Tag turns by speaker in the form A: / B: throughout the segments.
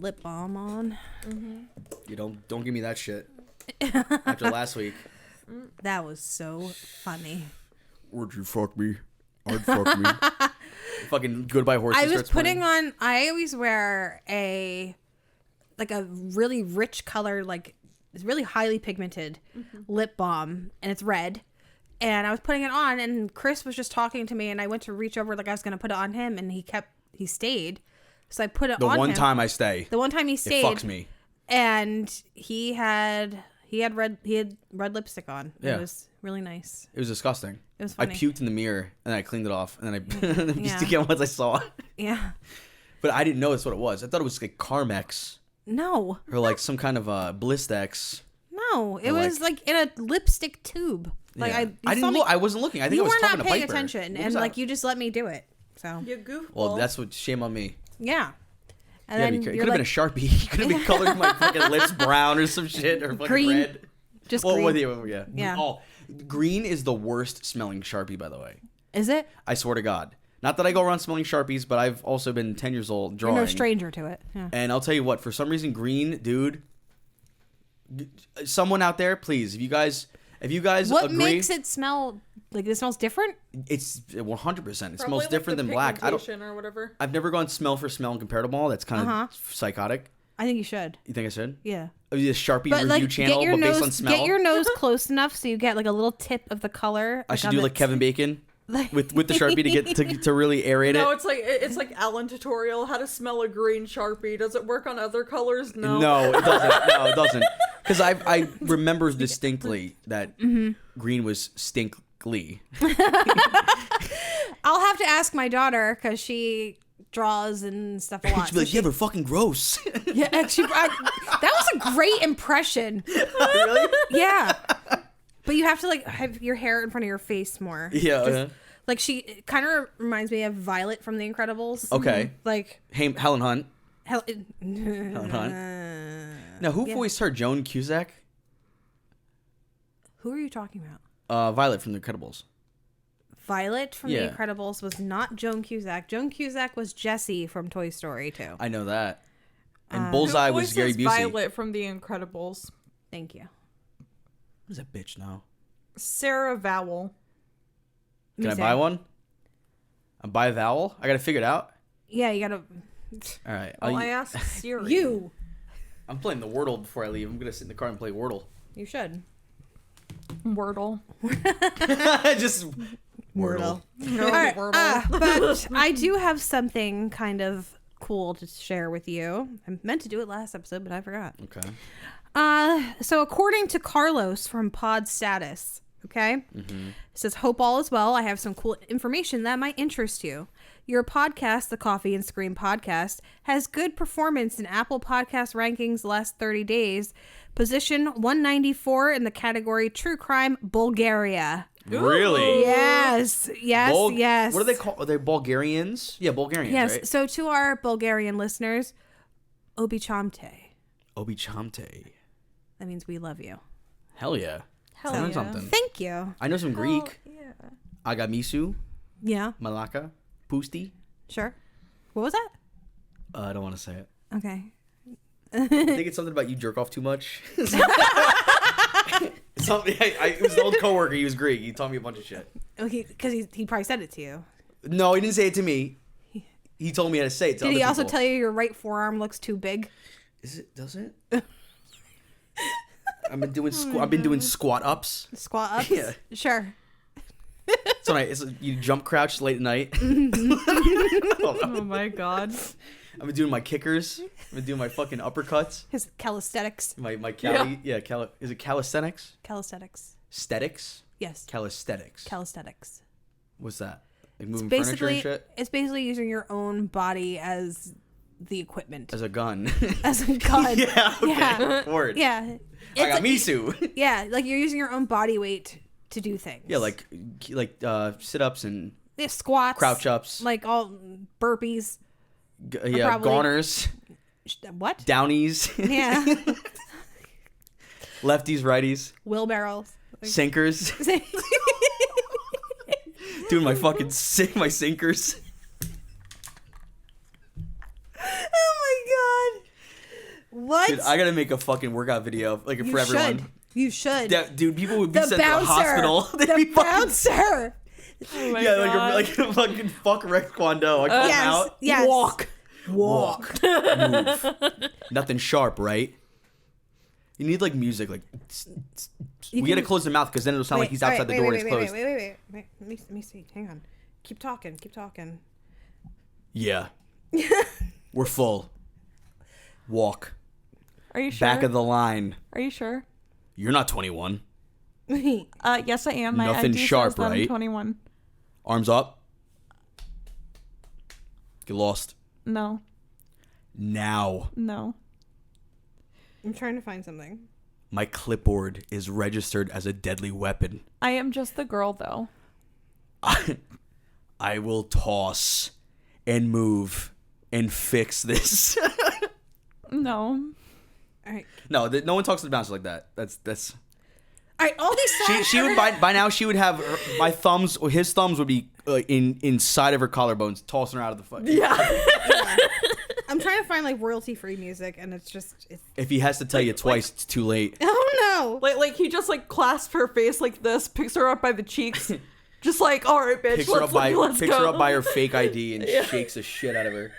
A: lip balm on.
B: Mm-hmm. You don't give me that shit. After last week.
A: That was so funny.
B: Would you fuck me? I'd fuck me. Fucking Goodbye Horses.
A: I was putting on. I always wear a really rich color, like it's really highly pigmented lip balm, and it's red. And I was putting it on, and Chris was just talking to me, and I went to reach over like I was going to put it on him, and he stayed. So I put it on him.
B: The one time I stay.
A: The one time he stayed.
B: It fucks me.
A: And he had red lipstick on.
B: Yeah.
A: It was really nice.
B: It was disgusting.
A: It was funny.
B: I puked in the mirror, and then I cleaned it off, and then I just again once I saw it.
A: Yeah.
B: But I didn't know that's what it was. I thought it was like Carmex.
A: No.
B: Or like some kind of Blistex.
A: No, it was like in a lipstick tube. Like
B: I didn't look. I wasn't looking. I think I was talking to Piper.
A: You were not paying attention, and like you just let me do it. So
C: you goofball.
B: Well, that's what shame on me.
A: Yeah. And
B: yeah,
A: then
B: it could have been a Sharpie. You could have been colored my fucking lips brown or some shit or fucking
A: green.
B: red.
A: Just green.
B: Yeah. Oh, green is the worst smelling Sharpie, by the way.
A: Is it?
B: I swear to God. Not that I go around smelling Sharpies, but I've also been 10 years old drawing.
A: You're no stranger to it. Yeah.
B: And I'll tell you what, for some reason, green, dude. Someone out there, please, if you guys
A: what
B: agree,
A: makes it smell like it smells different?
B: It's 100%. It
C: Probably
B: smells different than black.
C: Or whatever.
B: I've never gone smell for smell and compared them all. That's kind of psychotic.
A: I think you should.
B: You think I should?
A: Yeah.
B: A Sharpie review channel, but based on smell.
A: Get your nose close enough so you get like a little tip of the color.
B: I should do like Kevin Bacon with the Sharpie to get to really aerate it.
C: No, it's like Alan tutorial how to smell a green Sharpie. Does it work on other colors? No.
B: No, it doesn't. No, it doesn't. Because I remember distinctly that green was stinkly.
A: I'll have to ask my daughter because she draws and stuff a lot.
B: She'd be like, yeah, they're fucking gross.
A: Yeah, actually, that was a great impression.
B: Really?
A: Yeah. But you have to like have your hair in front of your face more.
B: Yeah.
A: Like she kind of reminds me of Violet from The Incredibles.
B: Okay.
A: Like
B: Helen Hunt.
A: Helen
B: Hunt. Now, who voiced her? Joan Cusack?
A: Who are you talking about?
B: Violet from The Incredibles.
A: Violet from The Incredibles was not Joan Cusack. Joan Cusack was Jessie from Toy Story 2.
B: I know that. And Bullseye was Gary Busey.
C: Violet from The Incredibles.
A: Thank you.
B: Who's that bitch now?
C: Sarah Vowell.
B: Can I buy one? I buy a vowel? I gotta figure it out.
A: Yeah, you gotta.
B: All right.
C: I asked Siri.
A: You.
B: I'm playing the Wordle before I leave. I'm gonna sit in the car and play Wordle.
A: You should.
C: Wordle.
B: Just Wordle.
C: No,
A: all right,
C: Wordle.
A: but I do have something kind of cool to share with you. I meant to do it last episode, but I forgot.
B: Okay.
A: So according to Carlos from Pod Status, okay, it says, hope all is well. I have some cool information that might interest you. Your podcast, the Coffee and Scream podcast, has good performance in Apple Podcast rankings the last 30 days. Position 194 in the category True Crime Bulgaria.
B: Really?
A: Yes. Yes.
B: What are they called? Are they Bulgarians? Yeah, Bulgarians,
A: yes.
B: right?
A: So to our Bulgarian listeners, Obi Chamte.
B: Obi Chamte.
A: That means we love you.
B: Hell yeah.
C: Hell
B: Sound
C: yeah.
B: something.
A: Thank you.
B: I know some Greek.
C: Yeah.
B: Agamisu.
A: Yeah.
B: Malaka. Pusti.
A: Sure. What was that?
B: I don't want to say it.
A: Okay.
B: I think it's something about you jerk off too much. Something. It was an old coworker. He was Greek. He taught me a bunch of shit.
A: Because he probably said it to you.
B: No, he didn't say it to me. He told me how to say it to
A: Did
B: other
A: he also
B: people.
A: tell you your right forearm looks too big?
B: Is it? Does it? I've been doing squat ups.
A: Squat ups?
B: Yeah.
A: Sure.
B: So you jump crouch late at night.
C: Oh my god.
B: I've been doing my kickers. I've been doing my fucking uppercuts.
A: His calisthenics.
B: My is it calisthenics?
A: Calisthenics.
B: Stetics?
A: Yes.
B: Calisthenics.
A: Calisthenics.
B: What's that? Like moving furniture and shit?
A: It's basically using your own body as the equipment.
B: As a gun.
A: As a gun.
B: Yeah, okay.
A: Yeah.
B: Word.
A: Yeah.
B: I got misu.
A: Yeah, like you're using your own body weight to do things.
B: Yeah, like sit-ups and
A: squats.
B: Crouch ups.
A: Like all burpees.
B: Goners.
A: What?
B: Downies.
A: Yeah.
B: Lefties, righties.
A: Wheelbarrows.
B: Sinkers. Doing my fucking my sinkers.
A: Oh my god. What?
B: Dude, I gotta make a fucking workout video like for everyone.
A: You should.
B: Yeah, dude, people would be
A: The
B: sent to a hospital. They'd
A: The
B: be fucking,
A: bouncer.
C: Oh my
B: yeah,
C: God.
B: like a fucking fuck Rex Kwon Do. I call him
A: Yes.
B: out.
A: Yes.
B: Walk. Move. Nothing sharp, right? You need like music, like. We gotta close the mouth because then it'll sound like he's outside the door and it's closed.
A: Wait. Let me see. Hang on. Keep talking.
B: Yeah. We're full. Walk.
C: Are you sure?
B: Back of the line.
C: Are you sure?
B: You're not 21.
C: Yes, I am. My
B: Nothing
C: ID
B: sharp,
C: says that I'm
B: right?
C: 21.
B: Arms up. Get lost.
C: No.
B: Now.
C: No.
A: I'm trying to find something.
B: My clipboard is registered as a deadly weapon.
C: I am just the girl, though.
B: I will toss and move and fix this.
C: No.
A: All right.
B: No, no one talks to the bouncer like that. That's.
A: All right. All these songs.
B: She would by now she would have my thumbs or his thumbs would be inside of her collarbones, tossing her out of the fuck.
C: Yeah.
A: I'm trying to find like royalty-free music, and it's.
B: If he has to tell you twice, it's too late.
A: Oh no!
C: Like he just like clasps her face like this, picks her up by the cheeks, just like, all right, bitch,
B: Picks her up by
C: let's go.
B: her up by her fake ID and shakes the shit out of her.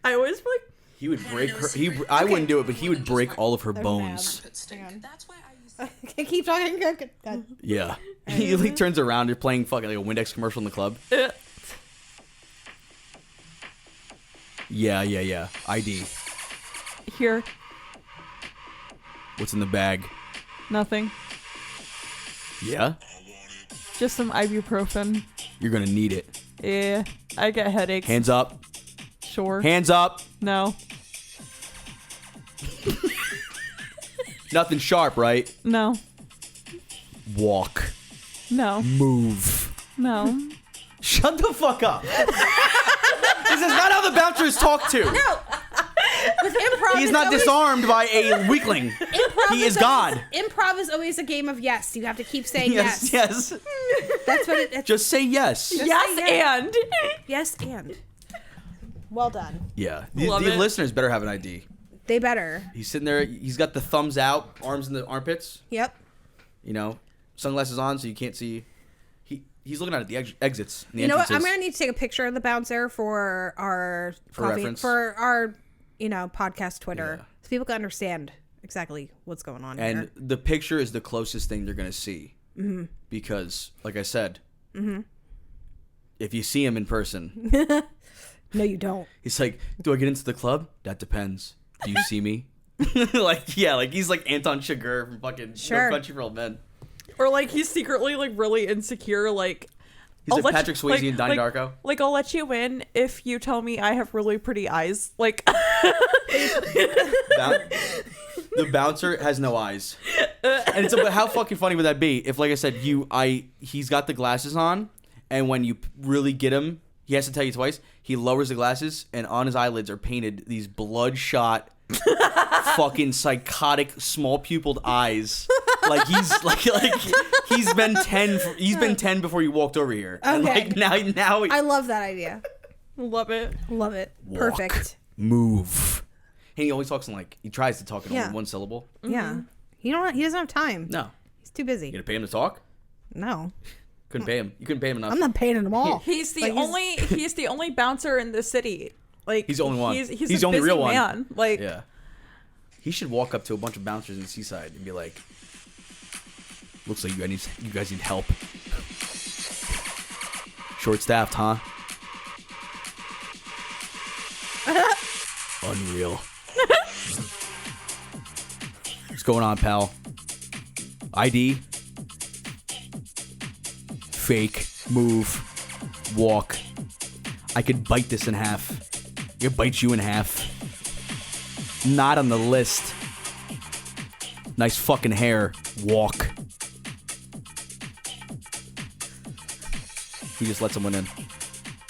C: I always feel like
B: He would break her. I wouldn't do it, but he would break all of her bones.
A: Hang on. Keep talking. God.
B: Yeah. He like turns around. You're playing fucking like a Windex commercial in the club. Yeah. ID.
C: here,
B: What's in the bag?
C: nothing,
B: Yeah.
C: just some ibuprofen.
B: You're gonna need it.
C: Yeah, I get headaches.
B: Hands up.
C: Sure.
B: Hands up.
C: No.
B: Nothing sharp, right?
C: No.
B: Walk.
C: No.
B: Move.
C: No.
B: Shut the fuck up. This is not how the bouncers talk to.
A: No. With improv,
B: He is
A: it's
B: not
A: always-
B: disarmed by a weakling. He is God.
A: Improv is always a game of yes. You have to keep saying yes.
B: Yes.
A: That's what it.
B: Just say yes.
C: Yes, and.
A: Yes, and. Well done.
B: Yeah. The
C: Love it.
B: listeners better have an ID.
A: They better.
B: He's sitting there. He's got the thumbs out, arms in the armpits.
A: Yep.
B: You know, sunglasses on so you can't see. He's looking at the exits. And the
A: You know what? I'm
B: entrances.
A: gonna need to take a picture of the bouncer for our
B: reference?
A: for our podcast Twitter,
B: Yeah.
A: so people can understand exactly what's going on
B: And
A: here.
B: the picture is the closest thing they're gonna see, because, like I said, if you see him in person,
A: No, you don't.
B: he's like, "Do I get into the club? That depends. Do you see me?" like he's like Anton Chigurh from fucking
A: Sure.
B: No Country for Old Men.
C: Or like he's secretly like really insecure, like
B: He's
C: I'll
B: like
C: let
B: Patrick
C: you-
B: Swayze and Donnie Darko.
C: Like I'll let you in if you tell me I have really pretty eyes. Like
B: The bouncer has no eyes, and it's about how fucking funny would that be if, like I said, he's got the glasses on, and when you really get him, he has to tell you twice. He lowers the glasses, and on his eyelids are painted these bloodshot, fucking psychotic, small pupiled eyes. Like he's like he's been 10. He's been 10 before you walked over here. And
A: Okay.
B: like now
A: I love that idea.
C: love it.
A: Love it.
B: Walk.
A: Perfect.
B: Move. And he always talks in he tries to talk in
A: Yeah.
B: only one syllable.
A: Yeah. He doesn't have time.
B: No.
A: He's too busy.
B: You gonna pay him to talk?
A: No.
B: Couldn't pay him. You couldn't pay him enough.
A: I'm not paying him all.
C: He's the
A: Like,
C: he's the only bouncer in the city. Like
B: He's the only one.
C: He's
B: He's
C: a
B: the only
C: busy
B: real one.
C: man. Like
B: Yeah. He should walk up to a bunch of bouncers in the seaside and be like, "Looks like you guys need help. Short staffed, huh?" Unreal. What's going on, pal? ID. Fake. Move. Walk. I could bite this in half. I could bite you in half. Not on the list. Nice fucking hair. Walk. He just let someone in.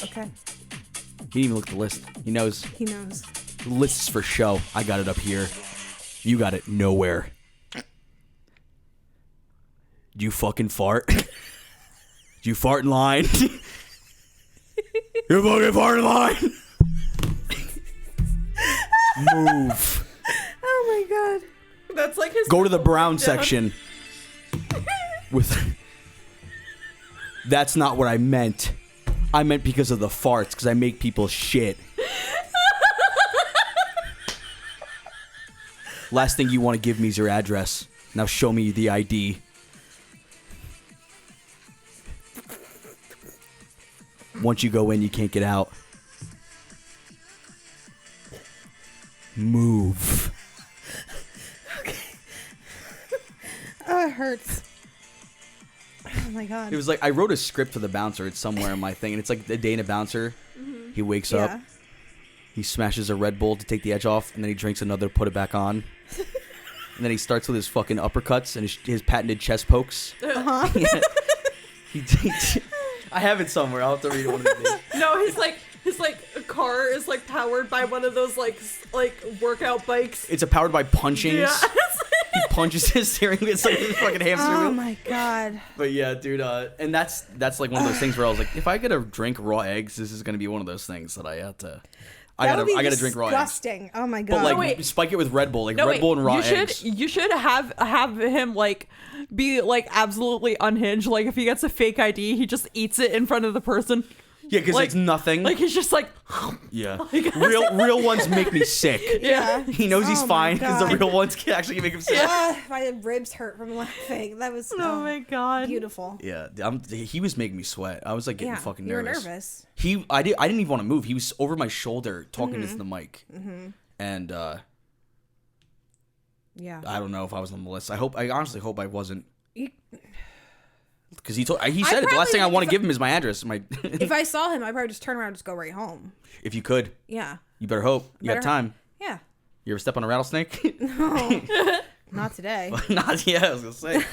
A: Okay.
B: He didn't even look at the list. He knows.
A: He knows.
B: The list is for show. I got it up here. You got it nowhere. Did you fucking fart? Did you fart in line? You're fucking far in line. Move.
A: Oh my god.
C: That's like his.
B: Go to the brown
C: breakdown.
B: section. That's not what I meant. I meant because of the farts, because I make people shit. Last thing you want to give me is your address. Now show me the ID. Once you go in, you can't get out. Move.
A: Oh, it hurts. Oh my god.
B: It was like I wrote a script for the bouncer. It's somewhere in my thing, and it's like a day in a bouncer. Mm-hmm. He wakes up, he smashes a Red Bull to take the edge off, and then he drinks another, put it back on, and then he starts with his fucking uppercuts and his patented chest pokes.
A: Uh-huh.
B: I have it somewhere. I'll have to read it one of these days.
C: No, his car is like powered by one of those like workout bikes.
B: It's powered by punchings.
C: Yeah.
B: He punches his steering wheel. It's like his fucking hamster
A: Oh
B: wheel.
A: my god.
B: But yeah, dude, and that's like one of those things where I was like, if I gotta drink raw eggs, this is gonna be one of those things that I have to. I gotta drink raw eggs.
A: Disgusting. Oh my god.
B: But like,
C: wait.
B: spike it with Red Bull, like
C: No,
B: Red Bull and raw eggs.
C: You should have him like be like absolutely unhinged. Like if he gets a fake ID, he just eats it in front of the person.
B: Yeah, because
C: like-
B: it's nothing.
C: Like he's just like,
B: yeah, real ones make me sick.
C: yeah.
B: He knows he's
A: Oh my
B: fine because the
A: God.
B: real ones can actually make him sick.
A: My ribs hurt from laughing. That was
C: Oh my god.
A: beautiful.
B: Yeah, he was making me sweat. I was like getting fucking
A: you were
B: nervous.
A: nervous.
B: I didn't even want to move. He was over my shoulder talking into the mic, and
A: Yeah.
B: I don't know if I was on the list. I honestly hope I wasn't.
A: You-
B: Because he said it. The last thing I want to give him is my address.
A: If I saw him, I'd probably just turn around and just go right home.
B: If you could,
A: Yeah.
B: you better hope. You got time.
A: Yeah.
B: You ever step on a rattlesnake?
A: No. Not today.
B: Not yeah. I was gonna say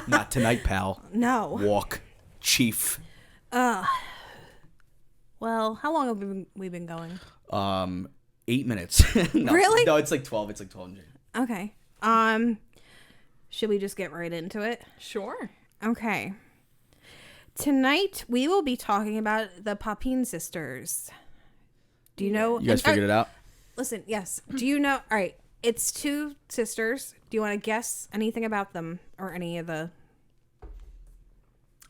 B: not tonight, pal.
A: No.
B: Walk, chief.
A: Well, how long have we been going?
B: 8 minutes. No,
A: Really?
B: No, it's like 12. It's like 12.
A: Okay. Should we just get right into it?
C: Sure.
A: Okay. Tonight we will be talking about the Papin sisters. Do you know?
B: You guys figured it out?
A: Listen, yes. Do you know? All right. It's two sisters. Do you want to guess anything about them or any of the?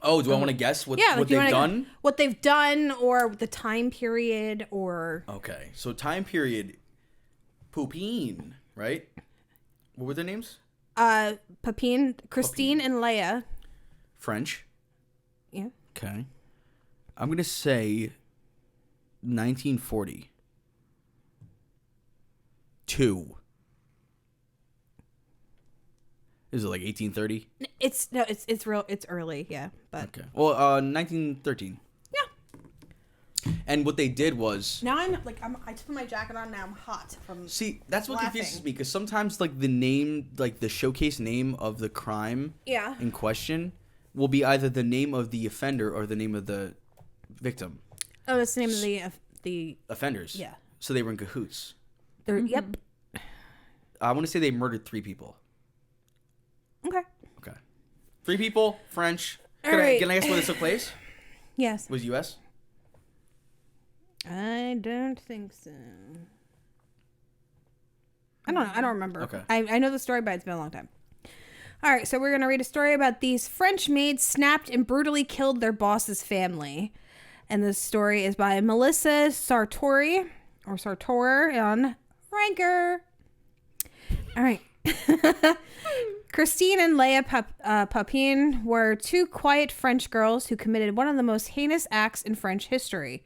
B: Oh, do I want to guess what
A: Yeah, like
B: they've done?
A: What they've done, or the time period, or
B: Okay, so time period. Papin, right? What were their names?
A: Papin, Christine, and Leia.
B: French.
A: Yeah.
B: Okay. I'm gonna say 1940. 2. Is it like 1830?
A: It's early, yeah, but
B: Okay. Well, 1913.
A: yeah.
B: And what they did was,
A: Now I just put my jacket on. Now I'm hot from.
B: see, that's what
A: Laughing.
B: confuses me, because sometimes like the name, like the showcase name of the crime
A: Yeah.
B: in question will be either the name of the offender or the name of the victim.
A: Oh, that's the name of the.
B: Offenders.
A: Yeah.
B: So they were in cahoots.
A: They're, Yep.
B: I want to say they murdered 3 people.
A: Okay.
B: Okay. 3 people, French.
A: All
B: Can
A: right.
B: I guess where this took place?
A: Yes.
B: Was U.S.?
A: I don't think so. I don't know. I don't remember.
B: Okay.
A: I know the story, but it's been a long time. All right, so we're going to read a story about these French maids snapped and brutally killed their boss's family. And this story is by Melissa Sartori, or Sartor on Ranker. All right. Christine and Leia Papin were 2 quiet French girls who committed one of the most heinous acts in French history.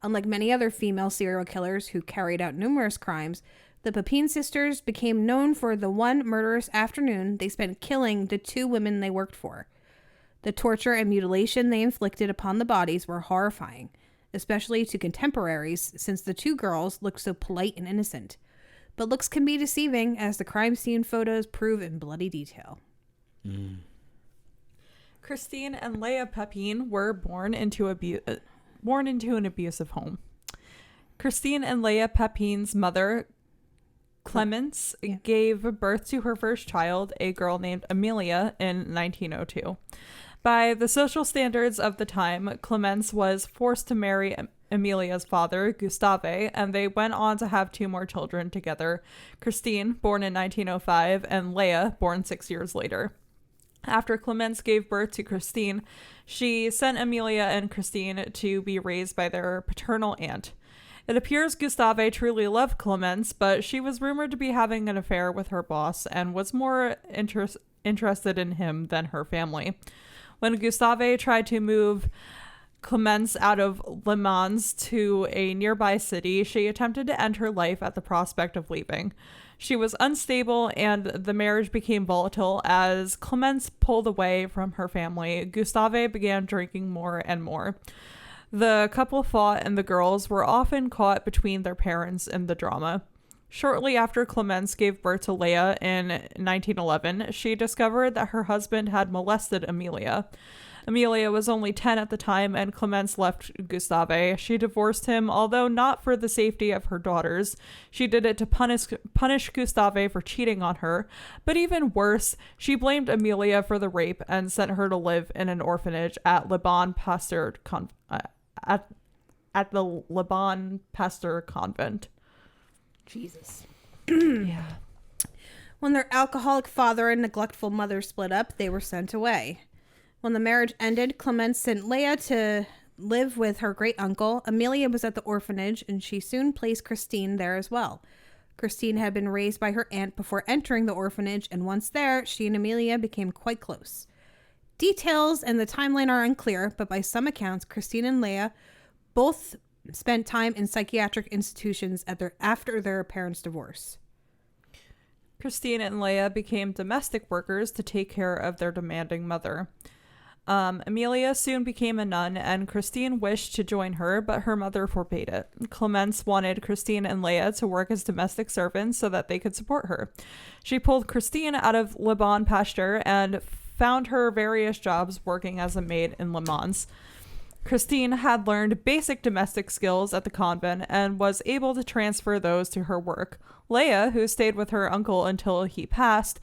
A: Unlike many other female serial killers who carried out numerous crimes, the Papin sisters became known for the one murderous afternoon they spent killing the 2 women they worked for. The torture and mutilation they inflicted upon the bodies were horrifying, especially to contemporaries, since the 2 girls looked so polite and innocent. But looks can be deceiving, as the crime scene photos prove in bloody detail.
C: Christine and Leia Papin were born into an abusive home. Christine and Leia Papin's mother, Clemence, gave birth to her first child, a girl named Amelia, in 1902. By the social standards of the time, Clemence was forced to marry Amelia's father, Gustave, and they went on to have 2 more children together, Christine, born in 1905, and Leah, born 6 years later. After Clemence gave birth to Christine, she sent Amelia and Christine to be raised by their paternal aunt. It appears Gustave truly loved Clemence, but she was rumored to be having an affair with her boss and was more interested in him than her family. When Gustave tried to move Clemence out of Le Mans to a nearby city, she attempted to end her life at the prospect of leaving. She was unstable, and the marriage became volatile. As Clemence pulled away from her family, Gustave began drinking more and more. The couple fought, and the girls were often caught between their parents in the drama. Shortly after Clemence gave birth to Leah in 1911, she discovered that her husband had molested Amelia. Amelia was only 10 at the time, and Clemence left Gustave. She divorced him, although not for the safety of her daughters. She did it to punish Gustave for cheating on her. But even worse, she blamed Amelia for the rape and sent her to live in an orphanage at Le Bon Pasteur at the Le Bon Pasteur convent.
A: Jesus.
C: Yeah.
A: When their alcoholic father and neglectful mother split up, they were sent away. When the marriage ended, Clemence sent Leah to live with her great uncle. Amelia was at the orphanage, and she soon placed Christine there as well. Christine had been raised by her aunt before entering the orphanage, and once there, she and Amelia became quite close. Details and the timeline are unclear, but by some accounts, Christine and Leah both spent time in psychiatric institutions after their parents' divorce.
C: Christine and Leah became domestic workers to take care of their demanding mother. Amelia soon became a nun, and Christine wished to join her, but her mother forbade it. Clemence wanted Christine and Leah to work as domestic servants so that they could support her. She pulled Christine out of Le Bon Pasteur and found her various jobs working as a maid in Le Mans. Christine had learned basic domestic skills at the convent and was able to transfer those to her work. Leah, who stayed with her uncle until he passed,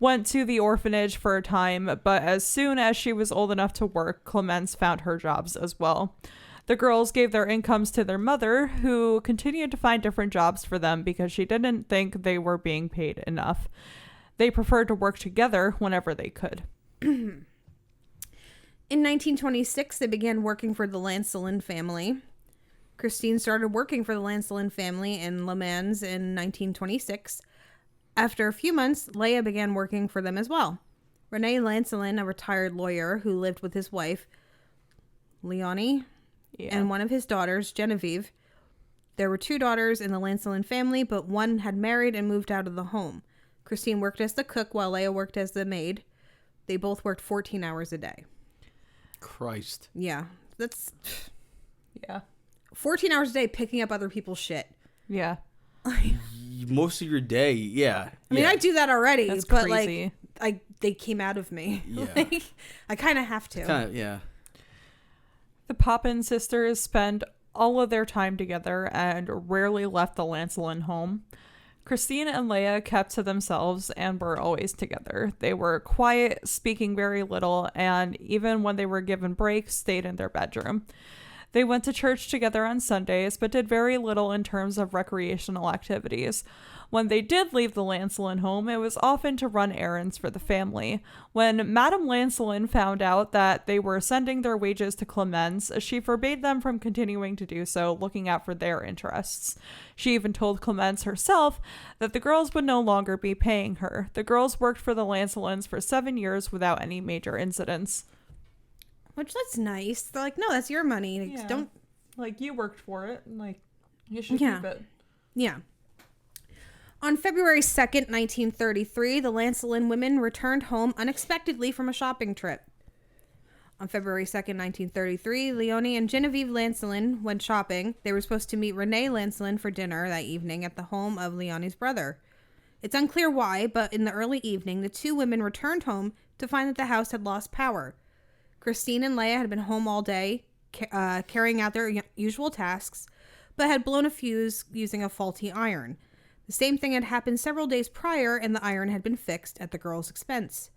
C: went to the orphanage for a time, but as soon as she was old enough to work, Clemence found her jobs as well. The girls gave their incomes to their mother, who continued to find different jobs for them because she didn't think they were being paid enough. They preferred to work together whenever they could.
A: In 1926, they began working for the Lancelin family. Christine started working for the Lancelin family in Le Mans in 1926. After a few months, Leah began working for them as well. René Lancelin, a retired lawyer who lived with his wife, Leonie, and one of his daughters, Genevieve. There were 2 daughters in the Lancelin family, but one had married and moved out of the home. Christine worked as the cook while Leah worked as the maid. They both worked 14 hours a day.
B: Christ.
A: Yeah. That's...
C: Yeah.
A: 14 hours a day picking up other people's shit.
C: Yeah.
B: Most of your day, yeah.
A: I mean, I do that already,
C: That's
A: but
C: crazy.
A: they came out of me.
B: Yeah.
A: Like, I kind of have to.
B: Yeah.
C: The Papin sisters spend all of their time together and rarely left the Lancelin home. Christine and Leah kept to themselves and were always together. They were quiet, speaking very little, and even when they were given breaks, stayed in their bedroom. They went to church together on Sundays, but did very little in terms of recreational activities. When they did leave the Lancelin home, it was often to run errands for the family. When Madame Lancelin found out that they were sending their wages to Clemence, she forbade them from continuing to do so, looking out for their interests. She even told Clemence herself that the girls would no longer be paying her. The girls worked for the Lancelins for 7 years without any major incidents.
A: Which, that's nice. They're like, no, that's your money. Like,
C: Yeah.
A: don't...
C: Like, you worked for it, and, like, you should
A: Yeah.
C: keep it.
A: Yeah. On February 2nd, 1933, the Lancelin women returned home unexpectedly from a shopping trip. On February 2nd, 1933, Leonie and Genevieve Lancelin went shopping. They were supposed to meet René Lancelin for dinner that evening at the home of Leonie's brother. It's unclear why, but in the early evening, the 2 women returned home to find that the house had lost power. Christine and Leah had been home all day, carrying out their usual tasks, but had blown a fuse using a faulty iron. The same thing had happened several days prior, and the iron had been fixed at the girls' expense.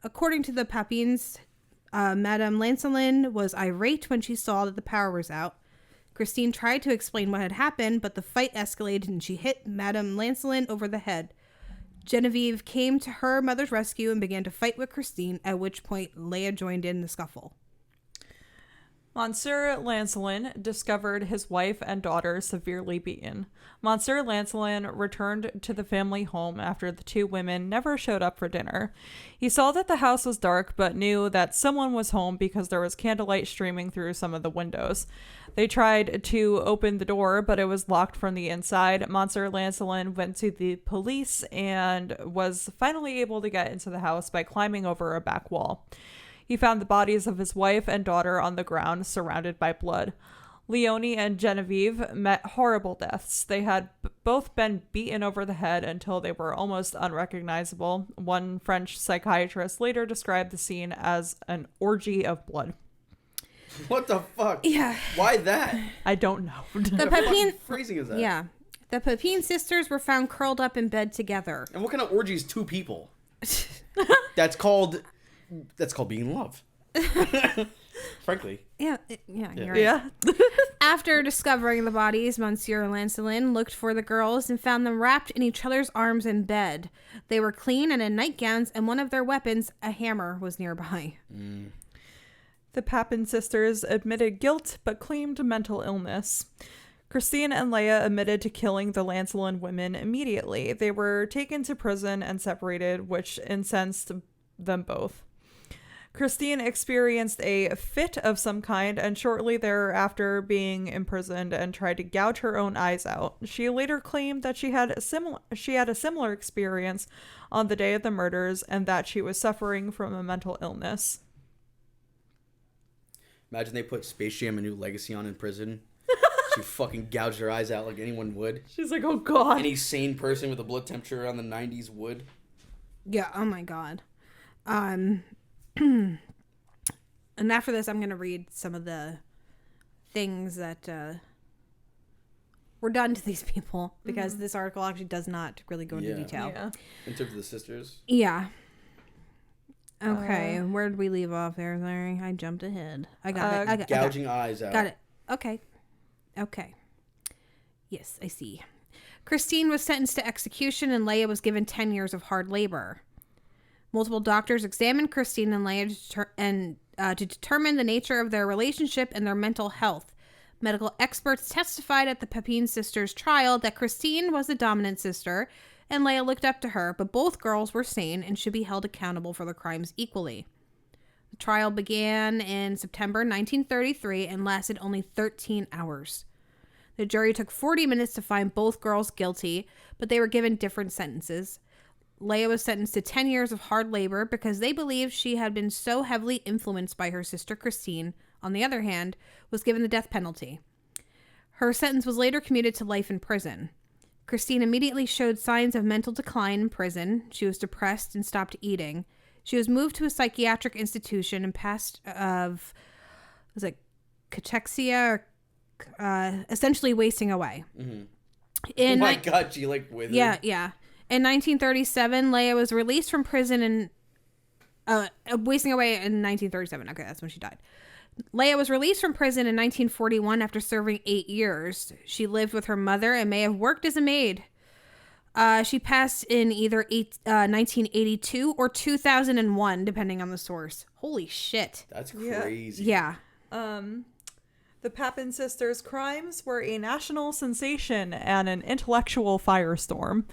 A: According to the Papins, Madame Lancelin was irate when she saw that the power was out. Christine tried to explain what had happened, but the fight escalated and she hit Madame Lancelin over the head. Genevieve came to her mother's rescue and began to fight with Christine, at which point Leia joined in the scuffle.
C: Monsieur Lancelin discovered his wife and daughter severely beaten. Monsieur Lancelin returned to the family home after the two women never showed up for dinner. He saw that the house was dark, but knew that someone was home because there was candlelight streaming through some of the windows. They tried to open the door, but it was locked from the inside. Monsieur Lancelin went to the police and was finally able to get into the house by climbing over a back wall. He found the bodies of his wife and daughter on the ground, surrounded by blood. Leonie and Genevieve met horrible deaths. They had both been beaten over the head until they were almost unrecognizable. One French psychiatrist later described the scene as an orgy of blood.
B: What the fuck?
A: Yeah.
B: Why that?
C: I don't know.
A: The Papin
B: phrasing is that?
A: Yeah. The Papin sisters were found curled up in bed together.
B: And what kind of orgy is two people? That's called being in love. Frankly.
A: Yeah, you're right.
C: Yeah.
A: After discovering the bodies, Monsieur Lancelin looked for the girls and found them wrapped in each other's arms in bed. They were clean and in nightgowns, and one of their weapons, a hammer, was nearby.
C: The Papin sisters admitted guilt but claimed mental illness. Christine and Leia admitted to killing the Lancelin women immediately. They were taken to prison and separated, which incensed them both. Christine experienced a fit of some kind and shortly thereafter being imprisoned and tried to gouge her own eyes out. She later claimed that she had a similar experience on the day of the murders and that she was suffering from a mental illness.
B: Imagine they put Space Jam: A New Legacy on in prison. She fucking gouged her eyes out like anyone would.
C: She's like, oh god.
B: Any sane person with a blood temperature around the 90s would.
A: Yeah, oh my god. And after this, I'm going to read some of the things that were done to these people because this article actually does not really go into detail.
C: Yeah.
B: In terms of the sisters?
A: Yeah. Okay, where did we leave off there, Larry? I jumped ahead. I got it.
B: Gouging eyes out.
A: Got it. Okay. Yes, I see. Christine was sentenced to execution and Leia was given 10 years of hard labor. Multiple doctors examined Christine and Leia to determine the nature of their relationship and their mental health. Medical experts testified at the Papin sisters' trial that Christine was the dominant sister and Leia looked up to her, but both girls were sane and should be held accountable for their crimes equally. The trial began in September 1933 and lasted only 13 hours. The jury took 40 minutes to find both girls guilty, but they were given different sentences. Leia was sentenced to 10 years of hard labor because they believed she had been so heavily influenced by her sister Christine, on the other hand, was given the death penalty. Her sentence was later commuted to life in prison. Christine immediately showed signs of mental decline in prison. She was depressed and stopped eating. She was moved to a psychiatric institution and passed of, was it cachexia, or essentially wasting away.
B: Mm-hmm. Oh my god, she like withered.
A: Yeah. In 1937, Leia was released from prison and wasting away in 1937. Okay, that's when she died. Leia was released from prison in 1941 after serving 8 years. She lived with her mother and may have worked as a maid. She passed in either 1982 or 2001, depending on the source. Holy shit.
B: That's crazy.
A: Yeah.
C: The Papin sisters' crimes were a national sensation and an intellectual firestorm.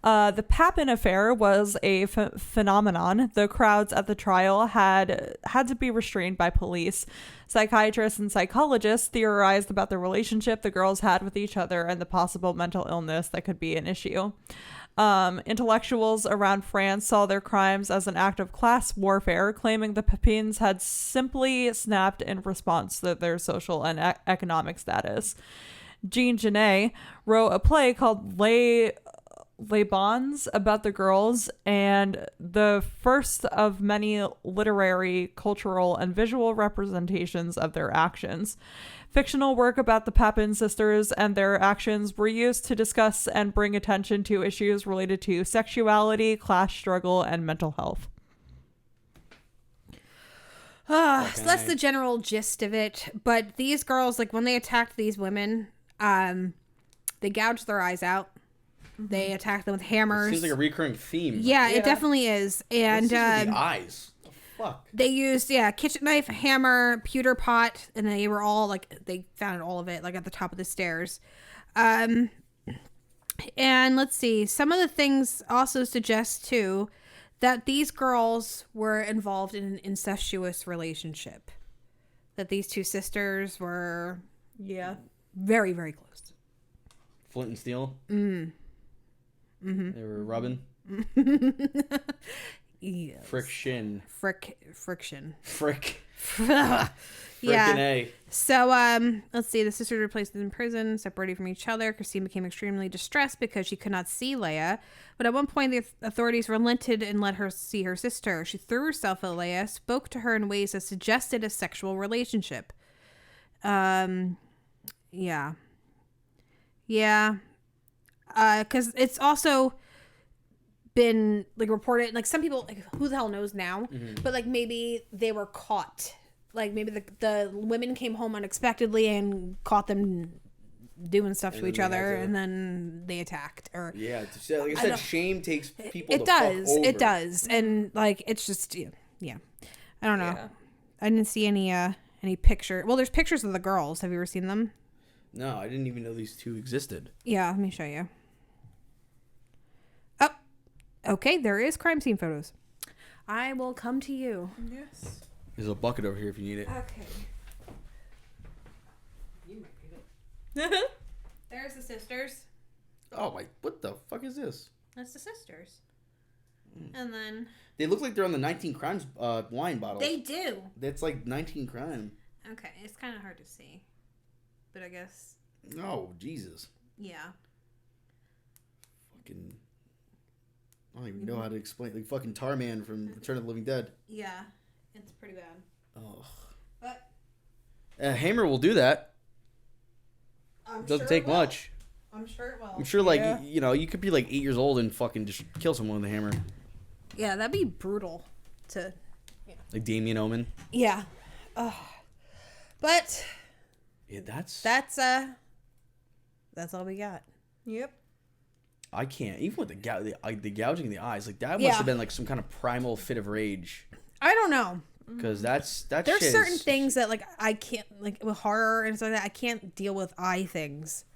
C: The Papin affair was a phenomenon. The crowds at the trial had to be restrained by police. Psychiatrists and psychologists theorized about the relationship the girls had with each other and the possible mental illness that could be an issue. Intellectuals around France saw their crimes as an act of class warfare, claiming the Papins had simply snapped in response to their social and economic status. Jean Genet wrote a play called Les Bons about the girls, and the first of many literary, cultural, and visual representations of their actions. Fictional work about the Papin sisters and their actions were used to discuss and bring attention to issues related to sexuality, class struggle, and mental health.
A: So that's the general gist of it. But these girls, like when they attacked these women, they gouged their eyes out. They attacked them with hammers.
B: Seems like a recurring theme.
A: Yeah, it definitely is. And
B: the eyes. The fuck.
A: They used kitchen knife, hammer, pewter pot, and they were all like they found all of it like at the top of the stairs. And let's see, some of the things also suggest too that these girls were involved in an incestuous relationship. That these two sisters were very, very close.
B: Flint and steel.
A: Mm-hmm.
B: They were rubbing.
A: Yes.
B: Friction.
A: Friction.
B: Frick.
A: Yeah.
B: A.
A: So, let's see. The sisters were placed in prison, separated from each other. Christine became extremely distressed because she could not see Leia. But at one point, the authorities relented and let her see her sister. She threw herself at Leia, spoke to her in ways that suggested a sexual relationship. Yeah. Because it's also been like reported, like some people, like who the hell knows now, but like maybe they were caught, like maybe the women came home unexpectedly and caught them doing stuff to each other, and then they attacked. Or
B: like I said, shame takes people.
A: It does, and like it's just yeah. I don't know. I didn't see any picture. Well, there's pictures of the girls. Have you ever seen them?
B: No, I didn't even know these two existed.
A: Yeah, let me show you. Oh, okay. There is crime scene photos. I will come to you.
C: Yes.
B: There's a bucket over here if you need it.
A: Okay. You might need it. There's the sisters.
B: Oh, what the fuck is this?
A: That's the sisters. And then...
B: They look like they're on the 19 Crimes wine bottle.
A: They do.
B: That's like 19 Crime.
A: Okay, it's kind of hard to see. But I guess...
B: Oh, Jesus.
A: Yeah.
B: Fucking... I don't even know how to explain. Like fucking Tarman from Return of the Living Dead.
A: Yeah. It's pretty bad.
B: Oh.
A: But...
B: Hammer will do that.
A: It
B: doesn't take much.
A: I'm sure it will.
B: I'm sure, like, you could be like 8 years old and fucking just kill someone with a hammer.
A: Yeah, that'd be brutal to...
B: Like Damien Omen.
A: Yeah. But...
B: Yeah, that's
A: all we got. Yep.
B: I can't. Even with the gouging in the eyes, like that must have been like some kind of primal fit of rage.
A: I don't know.
B: Because that's
A: there's certain things that like I can't, like with horror and stuff like that, I can't deal with eye things.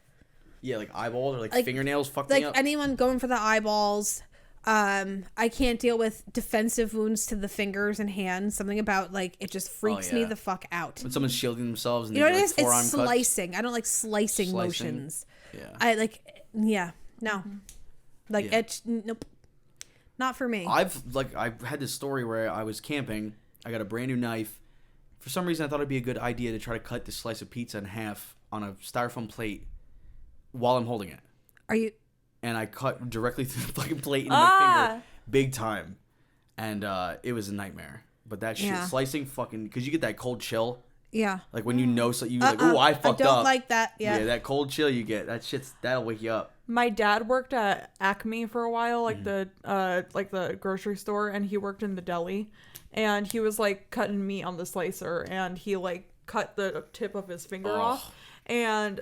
B: Yeah, like eyeballs or like fingernails fucked
A: like
B: me up.
A: Anyone going for the eyeballs. I can't deal with defensive wounds to the fingers and hands. Something about like it just freaks me the fuck out.
B: When someone's shielding themselves and
A: you know what
B: like,
A: it is? It's slicing.
B: Cuts.
A: I don't like slicing motions.
B: Yeah.
A: No. Like it's nope. Not for me.
B: I've had this story where I was camping. I got a brand new knife. For some reason, I thought it'd be a good idea to try to cut this slice of pizza in half on a styrofoam plate while I'm holding it.
A: Are you?
B: And I cut directly through the fucking plate into my finger, big time, and it was a nightmare. But that shit, slicing fucking, because you get that cold chill.
A: Yeah.
B: Like when you know, so you like, oh, I fucked up.
A: I don't like that. Yeah.
B: Yeah, that cold chill you get, that'll wake you up.
C: My dad worked at Acme for a while, like the grocery store, and he worked in the deli, and he was like cutting meat on the slicer, and he like cut the tip of his finger off, and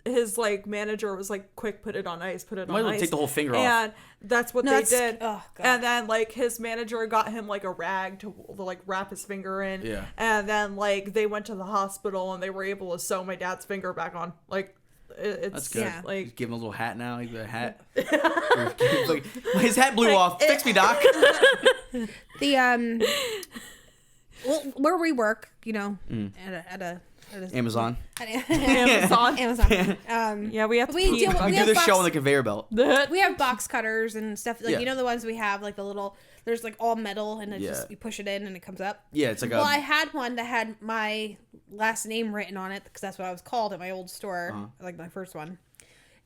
C: his like manager was like, quick, put it on ice.
B: Might as well take the whole finger off.
C: And that's what they did.
A: Oh, God.
C: And then like his manager got him like a rag to like wrap his finger in.
B: Yeah.
C: And then like they went to the hospital and they were able to sew my dad's finger back on. Like it's
B: that's good.
A: Yeah.
B: Like just give him a little hat now. He's got a hat. His hat blew off. Fix me, doc.
A: Well, where we work, at a
B: Amazon.
A: Amazon.
C: Yeah, we have to.
A: We
B: do this show on the conveyor belt.
A: We have box cutters and stuff like the ones we have like the little. There's like all metal and it just you push it in and it comes up.
B: Yeah, it's like
A: I had one that had my last name written on it because that's what I was called at my old store, like my first one,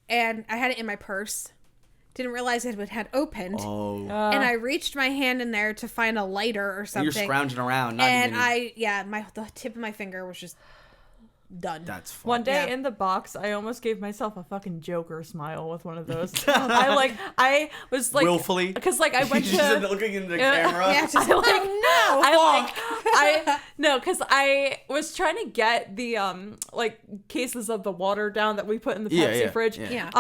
A: and I had it in my purse. Didn't realize it had opened.
B: Oh.
A: And I reached my hand in there to find a lighter or something.
B: You're scrounging around.
A: The tip of my finger was just done.
B: That's fun.
C: One day in the box, I almost gave myself a fucking Joker smile with one of those. I was like
B: willfully,
C: because like I went
B: just
C: to
B: looking in the camera.
A: Yeah, just, no.
C: because I was trying to get the like cases of the water down that we put in the Pepsi fridge.
A: Yeah.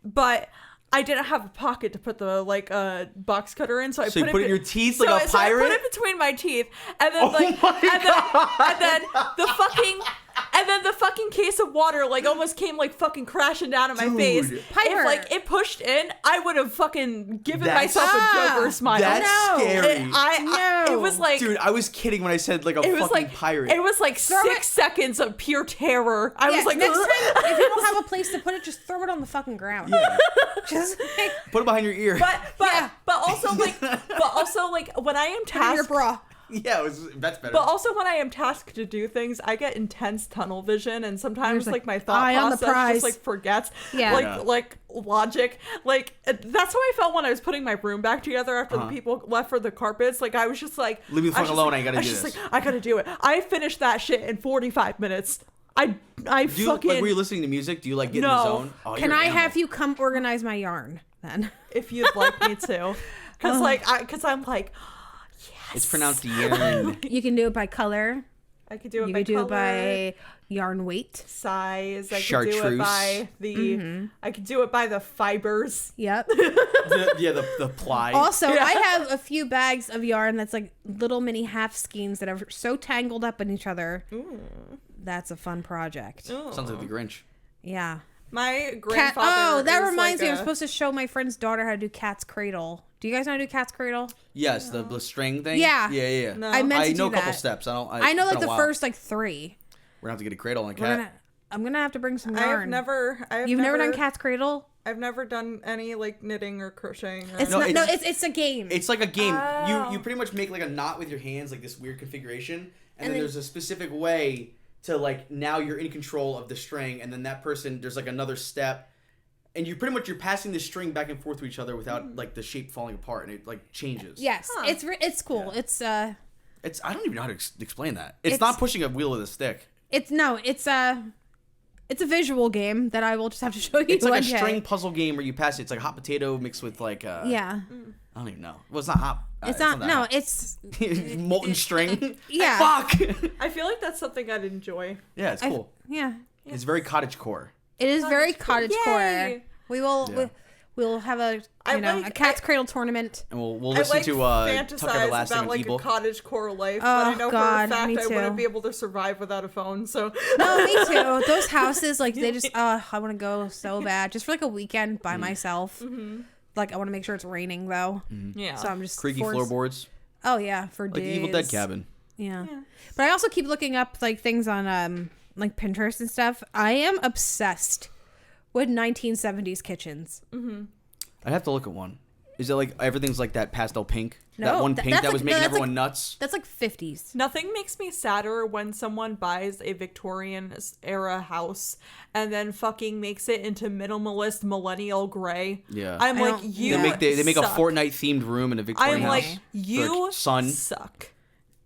C: But I didn't have a pocket to put the box cutter in, so I
B: put it in your teeth like a pirate.
C: So I put it between my teeth, and then and then the fucking case of water almost came fucking crashing down at my face.
A: Piper.
C: If it pushed in, I would have fucking given myself a Joker smile.
B: That's scary.
C: It was like,
B: dude, I was kidding when I said fucking pirate.
C: It was 6 seconds of pure terror. I was like,
A: next time if you don't have a place to put it, just throw it on the fucking ground.
B: Yeah.
A: Just
B: put it behind your ear.
C: But also when I am tasked,
A: your bra.
B: Yeah, that's better.
C: But also when I am tasked to do things, I get intense tunnel vision, and sometimes my thought process just forgets. Like logic. That's how I felt when I was putting my room back together after the people left for the carpets. I was just like,
B: leave me the fuck alone. I gotta do this.
C: I gotta do it. I finished that shit in 45 minutes. I fucking.
B: Were you listening to music? Do you get in the zone? Oh,
A: can I have you come organize my yarn then?
C: If you'd like me to, because I'm like.
B: It's pronounced yarn.
A: You can do it by color.
C: I could do it
A: you
C: by
A: could do
C: color.
A: it by yarn weight,
C: size. I
B: Chartreuse.
C: could do it by the. I could do it by the fibers.
A: Yep.
B: the ply.
A: Also, I have a few bags of yarn that's little mini half skeins that are so tangled up in each other. That's a fun project.
C: Ooh.
B: Sounds like the Grinch.
A: Yeah.
C: My grandfather.
A: that reminds me. I'm supposed to show my friend's daughter how to do cat's cradle. Do you guys know how to do cat's cradle?
B: Yes, the string thing.
A: Yeah.
B: Yeah.
C: No.
A: I meant to do
B: know a couple
A: that.
B: steps.
A: I know the first 3.
B: We're gonna have to get a cradle on a cat.
A: I'm gonna have to bring some yarn.
C: You've
A: never done cat's cradle?
C: I've never done any knitting or crocheting. Or
A: It's a game.
B: It's like a game.
C: Oh.
B: You pretty much make a knot with your hands, this weird configuration, and then there's a specific way to now you're in control of the string, and then that person there's another step. And you're passing the string back and forth to each other without the shape falling apart, and it changes.
A: Yes, it's cool.
B: Yeah. It's I don't even know how to explain that. It's not pushing a wheel with a stick.
A: It's a visual game that I will just have to show you.
B: It's like a string puzzle game where you pass it. It's like hot potato mixed with
A: yeah.
B: I don't even know. Well, it's not hot.
A: It's not. No, it's
B: molten string.
A: Yeah.
B: Fuck.
C: I feel like that's something I'd enjoy.
B: Yeah, it's cool.
A: Yeah.
B: It's very cottagecore.
A: It is very cottagecore.
C: Yay.
A: We will. We'll have a cat's cradle tournament,
B: and we'll listen to Tucker Everlasting
C: about
B: and Evil.
C: a cottagecore life, but I know for a fact I
A: too.
C: wouldn't be able to survive without a phone. So
A: no, me too. Those houses, they just I want to go so bad, just for a weekend by myself. Mm-hmm. I want to make sure it's raining though.
B: Mm-hmm.
C: Yeah,
A: so I'm just
B: creaky floorboards.
A: Oh yeah, for days.
B: The Evil Dead cabin.
A: Yeah, but I also keep looking up things on Pinterest and stuff. I am obsessed with 1970s kitchens.
C: Mm-hmm.
B: I'd have to look at one. Is it everything's that pastel pink?
A: No,
B: that one pink that was making everyone nuts?
A: That's 50s.
C: Nothing makes me sadder when someone buys a Victorian era house and then fucking makes it into minimalist millennial gray.
B: Yeah.
C: I'm you
B: They make a
C: suck.
B: Fortnite themed room in a Victorian house.
C: I'm you
B: son.
C: suck.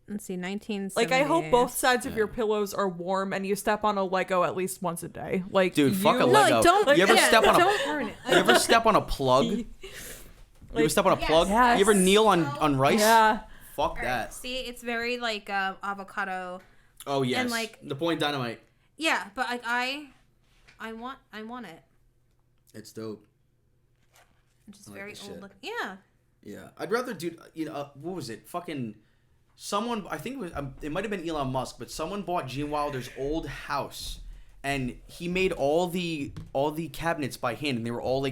A: Let's see, 1970.
C: I hope both sides of your pillows are warm and you step on a Lego at least once a day.
B: Dude, fuck a
A: No,
B: Lego.
A: don't.
B: You ever step on
A: don't earn it.
B: You ever step on a plug? You ever step on a plug?
C: Yes.
B: You ever kneel on rice?
C: Yeah.
B: Fuck that.
A: See, it's very avocado.
B: Oh yes.
A: And
B: Napoleon Dynamite.
A: Yeah, but I want it.
B: It's dope.
A: It's just
B: I like
A: very
B: this
A: old
B: shit.
A: look. Yeah.
B: Yeah, I'd rather do. What was it? Fucking someone. I think it was. It might have been Elon Musk, but someone bought Gene Wilder's old house, and he made all the cabinets by hand, and they were all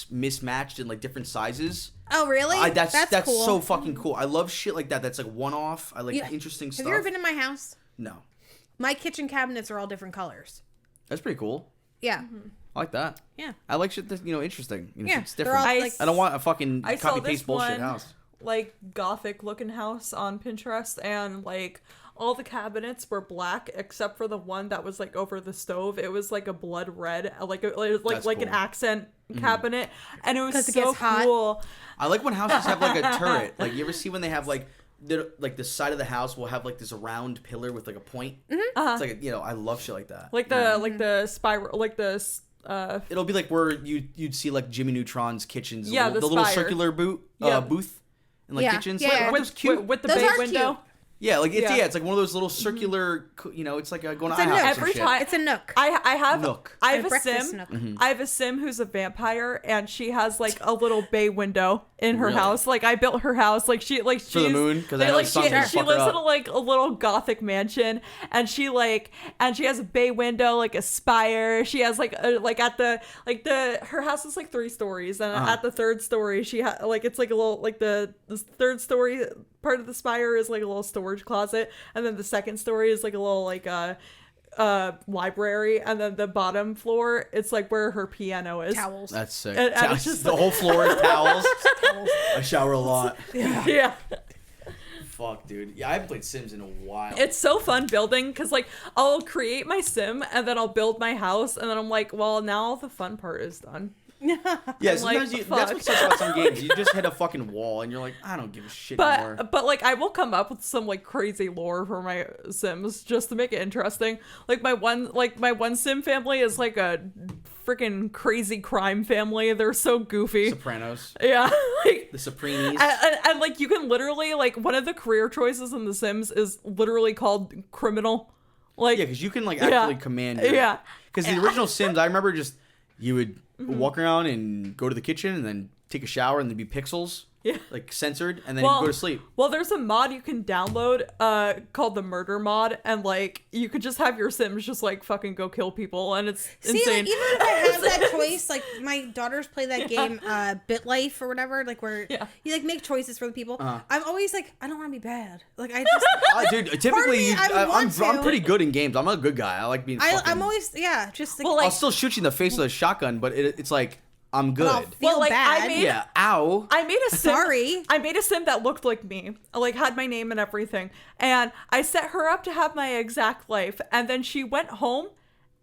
B: mismatched in different sizes.
A: Oh really?
B: That's
A: cool.
B: so fucking cool. I love shit like that. That's one off. I like interesting stuff.
A: Have you ever been in my house?
B: No.
A: My kitchen cabinets are all different colors.
B: That's pretty cool.
A: Yeah.
C: Mm-hmm.
B: I like that.
A: Yeah.
B: I like shit that's interesting.
A: Yeah,
B: It's different.
A: they're all,
B: I don't want a fucking
C: I saw
B: copy
C: this
B: paste bullshit
C: one,
B: house.
C: Gothic looking house on Pinterest, and all the cabinets were black except for the one that was over the stove. It was a blood red,
B: That's
C: an
B: cool.
C: accent cabinet, and it was
A: 'Cause it
C: so
A: gets hot.
C: cool.
B: I like when houses have a turret. You ever see when they have the side of the house will have this round pillar with a point.
C: Uh-huh.
B: It's I love shit like that.
C: The spiral,
B: It'll be where you'd see Jimmy Neutron's kitchens.
C: Yeah,
B: the little
C: spire.
B: circular booth.
C: Yeah.
B: Booth. in like
A: Yeah.
B: kitchens.
A: Yeah,
B: Like,
A: yeah.
B: aren't those cute?
C: With the
A: Those
C: bay
A: are
C: window.
A: cute.
B: Yeah, like it's
C: Yeah.
B: it's like one of those little circular. It's like going to
A: It's a
B: IHOP
A: nook.
B: or some
C: Every
B: shit.
C: time
A: It's a nook.
C: I have
B: Nook.
C: I have
A: A
C: a
A: breakfast
C: sim.
A: nook.
C: I have a sim who's a vampire, and she has like a little bay window in her
B: Really?
C: house. Like I built her house. Like she's
B: For the moon? 'Cause I know
C: like
B: the sun's gonna
C: she
B: fuck her
C: lives in
B: up.
C: a little gothic mansion, and she has a bay window, like a spire. She has her house is like 3 stories, and at the 3rd story she it's like a little the 3rd story part of the spire is like a little storage closet, and then the 2nd story is like a little library, and then the bottom floor it's like where her piano is.
A: Towels.
B: That's sick.
C: And it's just
B: the whole floor is towels. I shower a lot.
C: Yeah.
B: Fuck, dude. Yeah, I haven't played Sims in a while.
C: It's so fun building because like I'll create my sim and then I'll build my house, and then I'm like, well, now the fun part is done.
B: Yeah, sometimes
C: like,
B: that's
C: fuck.
B: what sucks about some games. You just hit a fucking wall and you're like, I don't give a shit anymore.
C: But like I will come up with some like crazy lore for my sims just to make it interesting. Like my one sim family is like a freaking crazy crime family. They're so goofy.
B: Sopranos.
C: Yeah. Like
B: The Screamies.
C: and like you can literally like one of the career choices in The Sims is literally called criminal. Like
B: Yeah, because you can like actually command your...
C: Yeah.
B: Because the original Sims, I remember just you would walk around and go to the kitchen and then take a shower and there'd be pixels.
C: Yeah.
B: Like censored, and then you go to sleep.
C: Well, there's a mod you can download called the murder mod, and like you could just have your Sims just like fucking go kill people, and it's
A: See,
C: insane.
A: like, even if I have that choice, like my daughters play that game, BitLife or whatever, like where you like make choices for the people. I'm always like, I don't want to be bad. Like I just,
B: Dude, typically I'm
A: to.
B: pretty good in games. I'm a good guy. I like being.
A: I'm always just like,
C: Well, like,
B: I'll still shoot you in the face with a shotgun, but it's like I'm good.
A: I'll feel
C: like,
A: bad.
C: I made-
B: Yeah. Ow.
C: I made a sim.
A: Sorry.
C: I made a sim that looked like me, like had my name and everything, and I set her up to have my exact life, and then she went home.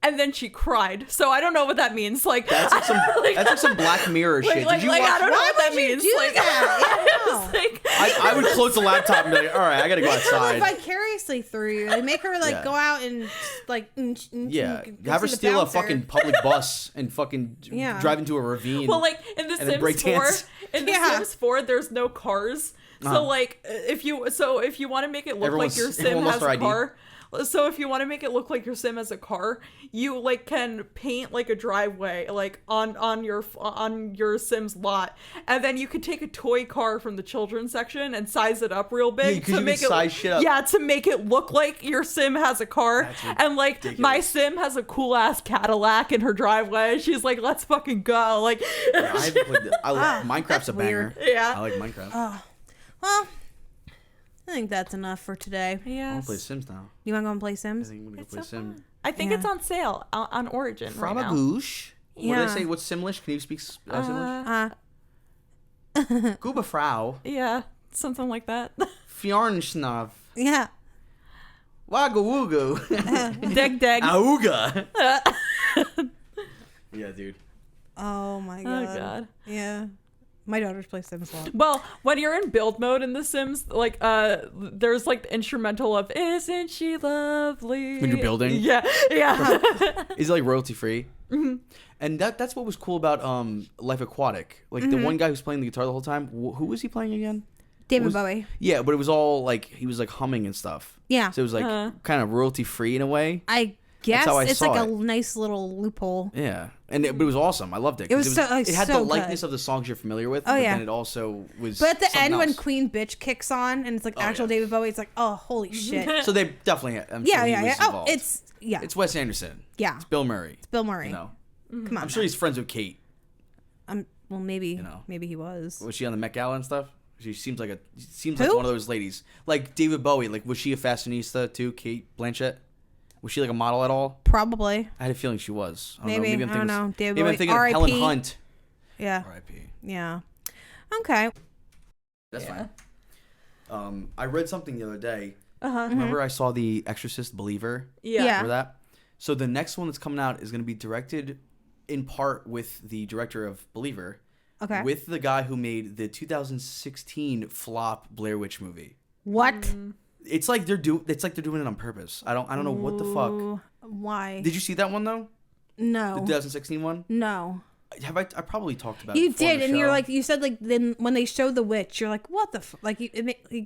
C: And then she cried. So I don't know what that means. Like
B: That's like some that's like some Black Mirror shit. Did you watch?
C: I don't know
A: Why
C: what that
A: would you
C: means.
A: do
C: Like,
A: that?
C: I was like,
B: I would close the laptop and be like, all right, I gotta go
A: Make her live
B: outside.
A: vicariously through you. Like make her like
B: Yeah.
A: go out and like
B: Yeah,
A: go
B: have her
A: see the
B: steal a
A: bouncer.
B: fucking public bus and fucking
A: Yeah.
B: drive into a ravine.
C: well, like in The
B: And then break
C: Sims 4,
B: dance.
C: in The
A: Yeah.
C: Sims 4, there's no cars. So like if you want to make it look like your sim
B: everyone lost
C: has
B: their
C: a
B: ID.
C: car. So if you want to make it look like your sim has a car, you like can paint like a driveway like on your sim's lot, and then you could take a toy car from the children's section and size it up real big
B: 'cause you can size shit up.
C: Yeah, to make it look like your sim has a car.
B: That's
C: And like my
B: ridiculous.
C: sim has a cool ass Cadillac in her driveway. She's like, let's fucking go. Like
B: Yeah, I haven't played that. Minecraft's
A: that's
B: a banger.
A: weird.
C: Yeah.
B: I like Minecraft.
A: Well, I think that's enough for today.
B: I
C: Yes.
B: want to play Sims now.
A: You want to go and play
B: I
A: Sims?
B: think I'm gonna
C: It's
B: go play
C: so
B: Sim.
C: fun. I think
A: Yeah.
C: it's on sale on Origin right now.
B: Framagoosh. What did I
A: Yeah.
B: say? What's Simlish? Can you speak Simlish?
A: Uh,
B: Gooba Frau.
C: Yeah, something like that.
B: Fjarnsnav.
A: yeah.
B: Wagga woogo.
C: Deg deg.
B: Auga. Yeah, dude.
A: Oh my god.
C: Oh god.
A: Yeah. My daughters play Sims a lot.
C: Well, when you're in build mode in The Sims, like there's like the instrumental of "Isn't She Lovely?"
B: When you're building?
C: Yeah, yeah.
B: Is it like royalty free? Mm-hmm. And that's what was cool about Life Aquatic. Like the one guy who's playing the guitar the whole time. Who was he playing again?
A: David Bowie.
B: Yeah, but it was all like he was like humming and stuff.
A: Yeah.
B: So it was like kind of royalty free in a way.
A: I guess
B: how I
A: it's
B: saw
A: like
B: it.
A: a nice little loophole.
B: Yeah, but it was awesome. I loved it. 'cause
A: It was so-
B: it had the
A: so
B: likeness
A: good.
B: of the songs you're familiar with.
A: Oh,
B: but
A: yeah.
B: then it also was.
A: But at the
B: something
A: end, when
B: else.
A: Queen Bitch kicks on and it's like actual
B: yeah.
A: David Bowie, it's like, oh, holy shit.
B: So they definitely. I'm
A: Yeah,
B: sure he
A: yeah,
B: was
A: yeah. Oh,
B: involved.
A: it's
B: Wes Anderson.
A: Yeah.
B: It's Bill Murray.
A: It's Bill Murray.
B: You know,
A: Come on.
B: I'm sure he's friends with Kate.
A: Well, maybe.
B: know.
A: Maybe he was.
B: Was she on the Met Gala and stuff? She seems like
A: Who?
B: like one of those ladies. Like David Bowie. Like was she a fashionista too? Kate Blanchett. Was she like a model at all?
A: Probably.
B: I had a feeling she was. I don't
A: Maybe.
B: know.
A: I don't know. David
B: Maybe I'm
A: Bowie.
B: thinking of
A: R.I.P.
B: Helen Hunt.
A: Yeah.
B: R.I.P.
A: Yeah. Okay.
B: That's fine. I read something the other day.
C: Uh-huh.
B: Remember I saw The Exorcist Believer?
C: Yeah.
A: Yeah.
B: Remember that? So the next one that's coming out is going to be directed in part with the director of Believer.
A: Okay.
B: With the guy who made the 2016 flop Blair Witch movie.
A: What?
B: It's like they're doing it on purpose. I don't know what the fuck.
A: Ooh, why?
B: Did you see that one though? The
A: No.
B: 2016 one?
A: No.
B: I probably talked about
A: You
B: it before on
A: did,
B: the
A: and
B: show.
A: you're like, you said like then when they showed the witch, you're like, what the like?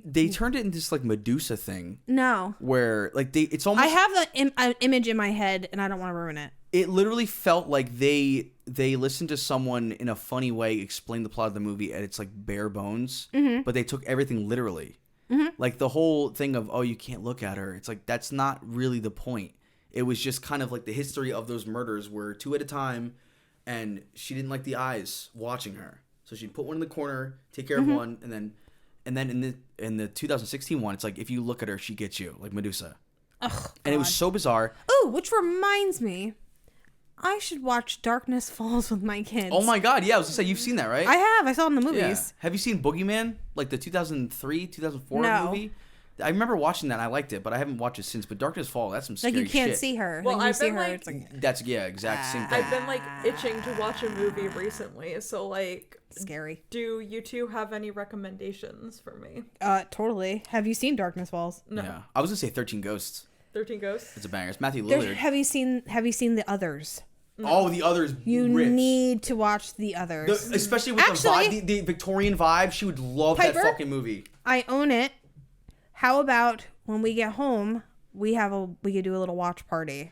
B: They turned it into this like Medusa thing
A: No,
B: where like it's almost.
A: I have an image in my head, and I don't want to ruin it.
B: It literally felt like they listened to someone in a funny way explain the plot of the movie, and it's like bare bones, but they took everything literally. Like the whole thing of, oh, you can't look at her. It's like, that's not really the point. It was just kind of like the history of those murders were 2 at a time, and she didn't like the eyes watching her. So she'd put one in the corner, take care of one, and then in the 2016 one, it's like, if you look at her, she gets you, like Medusa.
A: Ugh,
B: and it was so bizarre.
A: Oh, which reminds me, I should watch Darkness Falls with my kids.
B: Oh my God, yeah, I was gonna say, you've seen that, right?
A: I have. I saw it in the movies.
B: Yeah. Have you seen Boogeyman? Like the 2003, 2004
A: No.
B: movie? I remember watching that and I liked it, but I haven't watched it since. But Darkness Fall, that's some scary
A: Like you can't
B: shit.
A: see her.
C: Well,
A: Like, you
C: I've
A: see
C: been,
A: her.
C: like-
A: It's like
B: That's, yeah, exact same thing.
C: I've been like itching to watch a movie recently, so like,
A: scary.
C: do you two have any recommendations for me?
A: Totally. Have you seen Darkness Falls?
C: No.
B: Yeah. I was going to say 13 Ghosts.
C: 13 Ghosts?
B: It's a banger. It's Matthew
A: There's,
B: Lillard.
A: have you seen The Others?
B: Oh, The Others.
A: You
B: rips.
A: need to watch The Others.
B: Especially with
A: Actually-
B: the vibe, the Victorian vibe. She would love
A: Piper?
B: that fucking movie.
A: I own it. How about when we get home, we could do a little watch party.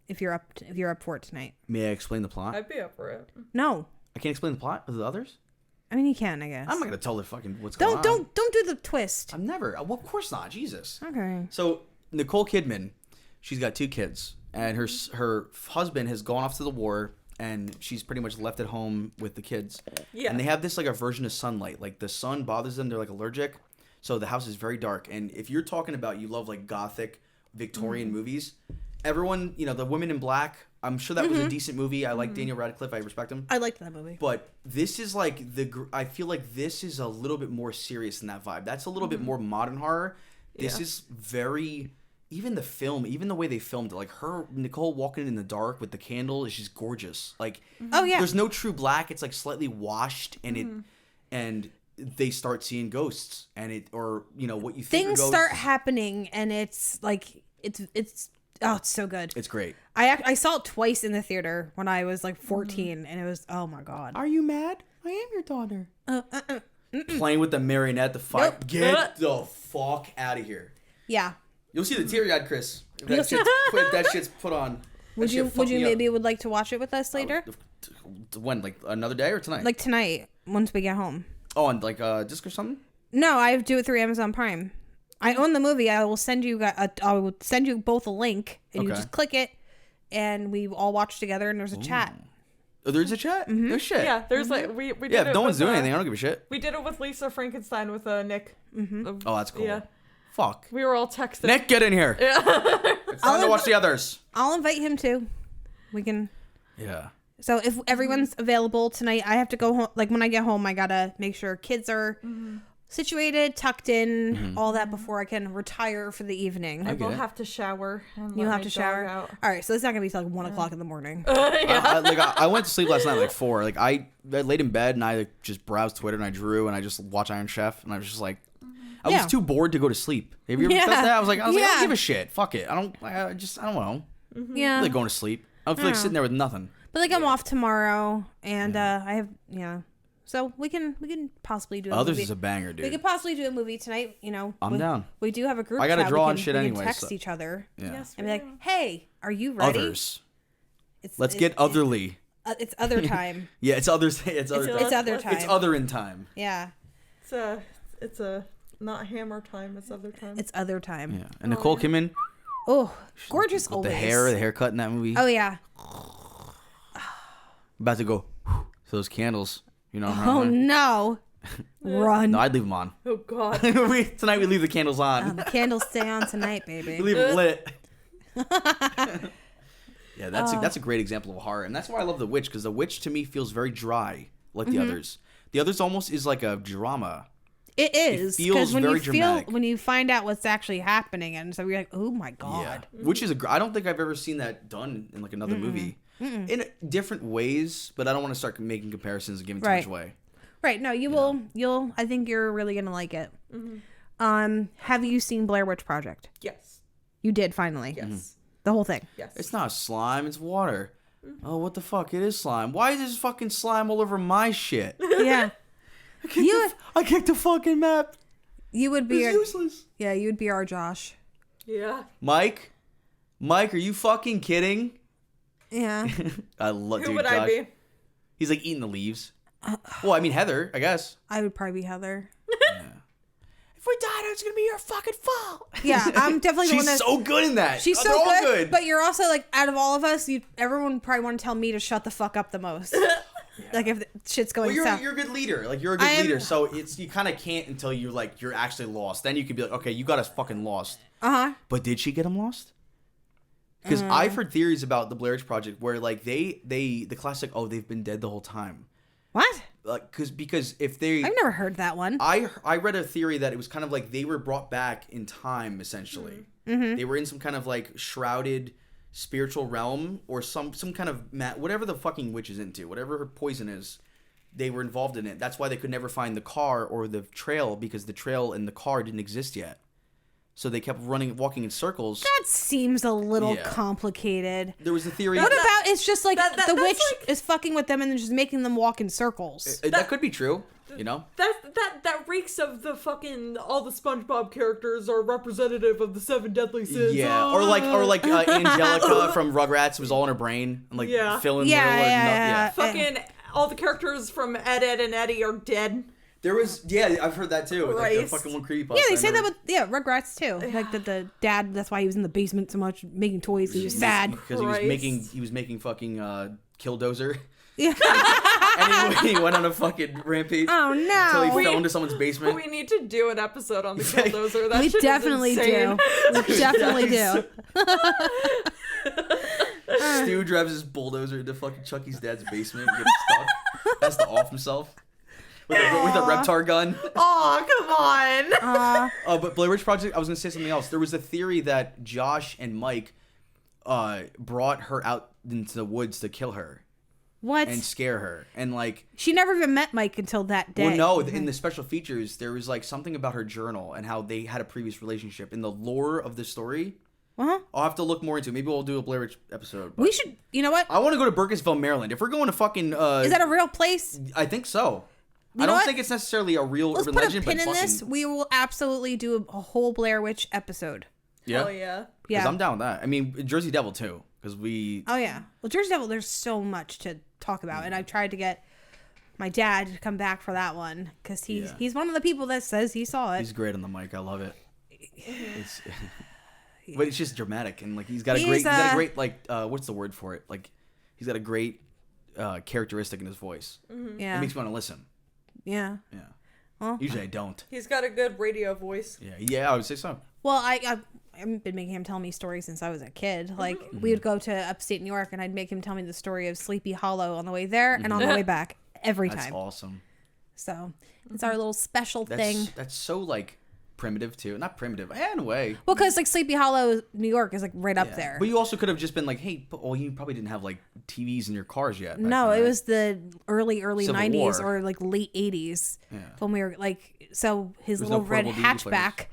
A: If you're up for it tonight.
B: May I explain the plot?
C: I'd be up for it.
A: No.
B: I can't explain the plot of The Others?
A: I mean, you can, I guess.
B: I'm not going to tell her fucking what's going on.
A: Don't do the twist.
B: I'm never. Well, of course not. Jesus.
A: Okay.
B: So Nicole Kidman, she's got 2 kids, and her husband has gone off to the war, and she's pretty much left at home with the kids.
C: Yeah.
B: And they have this like a version of sunlight. Like the sun bothers them. They're like allergic. So the house is very dark. And if you're talking about you love like gothic Victorian movies, everyone, the Women in Black. I'm sure that was a decent movie. I like Daniel Radcliffe. I respect him.
A: I liked that movie.
B: But this is like I feel like this is a little bit more serious than that vibe. That's a little bit more modern horror. This is very, even the film, even the way they filmed it, like Nicole walking in the dark with the candle is just gorgeous. Like,
A: Oh yeah.
B: there's no true black. It's like slightly washed, and they start seeing ghosts, and what you think
A: Things
B: are ghosts.
A: start happening, and it's like it's so good.
B: It's great.
A: I saw it twice in the theater when I was like 14, and it was, oh my god.
B: Are you mad? I am your daughter. Playing with the marionette, the fight.
A: Nope.
B: Get the fuck out of here.
A: Yeah.
B: You'll see the teary-eyed Chris if
A: You'll
B: that shit's put on.
A: Would you maybe would like to watch it with us later?
B: When, like another day or tonight?
A: Like tonight, once we get home.
B: Oh, on like disc or something?
A: No, I do it through Amazon Prime. I own the movie. I will send you both a link, and you
B: Okay.
A: just click it, and we all watch together. And there's a chat.
B: Oh, there's a chat? No shit.
C: Yeah, there's like we did
B: Yeah,
C: it
B: if no one's
C: with,
B: doing anything, I don't give a shit.
C: We did it with Lisa Frankenstein with Nick.
B: Oh, that's cool.
C: Yeah.
B: Fuck.
C: We were all texting.
B: Nick, get in here. It's time to watch the others.
A: I'll invite him too. We can.
B: Yeah.
A: So if everyone's available tonight, I have to go home. Like when I get home, I gotta make sure kids are situated, tucked in, all that before I can retire for the evening.
C: I
B: get
C: will
B: it.
C: have to shower. And
A: You'll
C: let
A: have
C: my
A: to
C: dog
A: shower.
C: out.
A: All right, so it's not gonna be till like 1 o'clock in the morning.
B: I went to sleep last night at like 4. Like I laid in bed and I like, just browsed Twitter and I drew and I just watched Iron Chef and I was just like, I
A: Yeah.
B: was too bored to go to sleep. Have you ever
A: Yeah.
B: felt that? I was like, I don't
A: Yeah.
B: give a shit. Fuck it. I don't know.
A: Yeah,
B: I'm like going to sleep. I don't feel like sitting there with nothing.
A: but like I'm off tomorrow, and I have So we can possibly do a
B: Others
A: movie.
B: is a banger,
A: We
B: dude.
A: could possibly do a movie tonight.
B: I'm down.
A: We do have a group.
B: I gotta
A: chat.
B: draw
A: We
B: on
A: can-
B: shit
A: we can
B: anyway,
A: Text
B: so-
A: each other
B: Yeah.
C: Yes,
A: and
C: we
A: be like,
C: do.
A: "Hey, are you ready?"
B: Others.
A: It's,
B: Let's
A: it's-
B: get otherly.
A: It's other time.
B: Yeah, it's others. It's other.
A: It's other time.
B: It's other in time.
A: Yeah,
C: It's a not hammer time. It's other time.
A: it's other time.
B: Yeah. And Nicole Kidman,
A: Oh, gorgeous
B: with
A: always.
B: the haircut in that movie.
A: Oh yeah.
B: About to go to those candles. You know.
A: Oh no. Run.
B: No, I'd leave them on.
C: Oh God.
B: Tonight we leave the candles on.
A: The candles stay on tonight,
B: We
A: baby.
B: leave them lit. Yeah, that's a great example of horror, and that's why I love The Witch, because The Witch to me feels very dry, like the others. The others almost is like a drama.
A: It is
B: feels
A: when
B: very
A: you feel
B: dramatic.
A: when you find out what's actually happening, and so you're like, "Oh my god."
B: Yeah, which is I don't think I've ever seen that done in like another movie in different ways, but I don't want to start making comparisons and giving too
A: Right.
B: much away.
A: Right? No, you will. You'll. I think you're really gonna like it. Have you seen Blair Witch Project?
C: Yes.
A: You did finally.
C: Yes.
A: The whole thing.
C: Yes.
B: It's not slime; it's water. Oh, what the fuck? It is slime. Why is this fucking slime all over my shit?
A: Yeah.
B: I kicked the fucking map.
A: You would be
B: It's useless.
A: Yeah, you'd be our Josh.
C: Yeah.
B: Mike, are you fucking kidding?
A: Yeah.
B: I love.
C: Who would I be?
B: He's like eating the leaves. Well, I mean Heather, I guess.
A: I would probably be Heather.
B: Yeah. If we died, it's gonna be your fucking fault.
A: Yeah, I'm definitely the one
B: She's
A: that.
B: so good in that.
A: She's
B: They're
A: so
B: all
A: good, but you're also like out of all of us, everyone would probably want to tell me to shut the fuck up the most. Like if shit's going
B: Well,
A: south.
B: you're a good leader. Like you're a good leader, so you kind of can't until you're actually lost. Then you can be like, okay, you got us fucking lost. But did she get him lost? Because I've heard theories about the Blair Witch Project where like the classic, oh, they've been dead the whole time.
A: What?
B: Like because if they,
A: I've never heard that one.
B: I read a theory that it was kind of like they were brought back in time essentially. Mm-hmm. They were in some kind of like shrouded spiritual realm or some kind of whatever the fucking witch is into, whatever her poison is. They were involved in it. That's why they could never find the car or the trail, because the trail and the car didn't exist yet. So they kept walking in circles.
A: That seems a little complicated.
B: There was a theory.
A: What about it's just like the witch
C: like,
A: is fucking with them and then just making them walk in circles?
B: That could be true, you know?
C: That reeks of the fucking all the SpongeBob characters are representative of the 7 deadly sins.
B: Yeah, or like Angelica from Rugrats was all in her brain and like filling
C: Fucking all the characters from Ed, Ed, and Eddie are dead.
B: There was, I've heard that too. Like the fucking one creepypasta.
A: Yeah, they say that with Rugrats too. Like the dad, that's why he was in the basement so much making toys. He was sad
B: because he was making fucking Killdozer.
A: Yeah,
B: and he went on a fucking rampage.
A: Oh no!
B: Until he fell into someone's basement.
C: We need to do an episode on the Killdozer. That
A: we
C: shit
A: definitely
C: is insane.
A: do. We definitely do.
B: Stu drives his bulldozer into fucking Chucky's dad's basement and gets stuck. Has to off himself. With a Reptar gun.
C: Oh, come on.
B: But Blair Witch Project, I was going to say something else. There was a theory that Josh and Mike brought her out into the woods to kill her.
A: What?
B: And scare her. And like...
A: She never even met Mike until that day.
B: Well, no. In the special features, there was like something about her journal and how they had a previous relationship. In the lore of the story... I'll have to look more into it. Maybe we'll do a Blair Witch episode.
A: We should... You know what?
B: I want to go to Burkittsville, Maryland. If we're going to fucking...
A: Is that a real place?
B: I think so. I don't think it's necessarily a real urban legend, but
A: Let's put a pin in this. We will absolutely do a whole Blair Witch episode.
B: Yeah?
C: Oh, yeah.
B: Because I'm down with that. I mean, Jersey Devil, too. Because we...
A: Oh, yeah. Well, Jersey Devil, there's so much to talk about. And I've tried to get my dad to come back for that one. Because he's one of the people that says he saw it.
B: He's great on the mic. I love it. But it's just dramatic. And, like, he's got a great, like, what's the word for it? Like, he's got a great characteristic in his voice.
A: Mm-hmm. Yeah.
B: It makes me want to listen.
A: Yeah.
B: Yeah.
A: Well,
B: usually I don't.
C: He's got a good radio voice.
B: Yeah, I would say so.
A: Well, I've been making him tell me stories since I was a kid. Like, we would go to upstate New York, and I'd make him tell me the story of Sleepy Hollow on the way there and on the way back every time.
B: That's awesome.
A: So, it's our little special thing.
B: That's so, like, primitive, too. Not primitive, in a way.
A: Well, because, like, Sleepy Hollow, New York is, like, right up there.
B: But you also could have just been like, hey, you probably didn't have, like, TVs in your cars yet.
A: No,
B: then,
A: it
B: right?
A: was the early
B: Civil
A: 90s
B: War.
A: or, like, late 80s.
B: Yeah.
A: When we were, like, so his
B: There's
A: little
B: no
A: red
B: portable DVD
A: hatchback.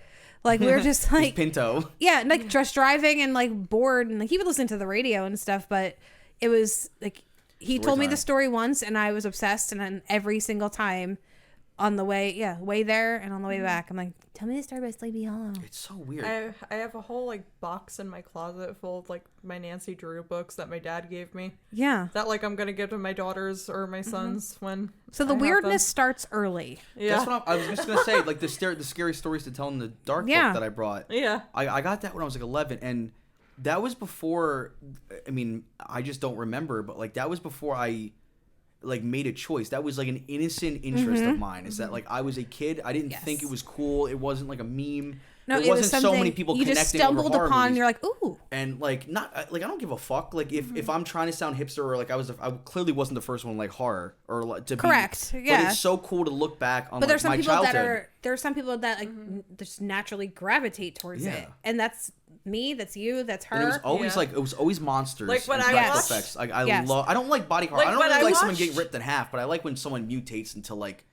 A: Like, we were just, like...
B: Pinto.
A: Yeah, like, just driving and, like, bored. And, like, he would listen to the radio and stuff, but it was, like... He told me the story once, and I was obsessed, and then every single time... On the way there and on the way back, I'm like, tell me the story about Sleepy Hollow.
B: It's so weird.
C: I have a whole like box in my closet full of like my Nancy Drew books that my dad gave me.
A: Yeah.
C: That like I'm gonna give to my daughters or my sons when.
A: So the weirdness starts early.
C: Yeah.
B: That's what I was just gonna say. Like the scary stories to tell in the dark book that I brought.
C: Yeah.
B: I got that when I was like 11, and that was before. I mean, I just don't remember, but like that was before I. Like made a choice. That was like an innocent interest of mine. Is that like I was a kid, I didn't think it was cool. It wasn't like a meme.
A: No,
B: there wasn't so many people
A: you
B: connecting
A: just stumbled
B: over horror
A: upon.
B: movies.
A: You're like, ooh.
B: And like not like I don't give a fuck. Like if I'm trying to sound hipster or like I clearly wasn't the first one like horror or like to
A: correct.
B: Be,
A: yeah.
B: But it's so cool to look back on.
A: But
B: Like, my childhood.
A: There are some people that like just naturally gravitate towards it, and that's me. That's you. That's her.
B: And it was always monsters.
C: Like when
B: and
C: I
B: practical
C: watched-
B: effects. I love. I don't like body horror.
C: Like
B: I don't
C: when
B: really
C: I
B: like someone
C: watched-
B: getting ripped in half, but I like when someone mutates into like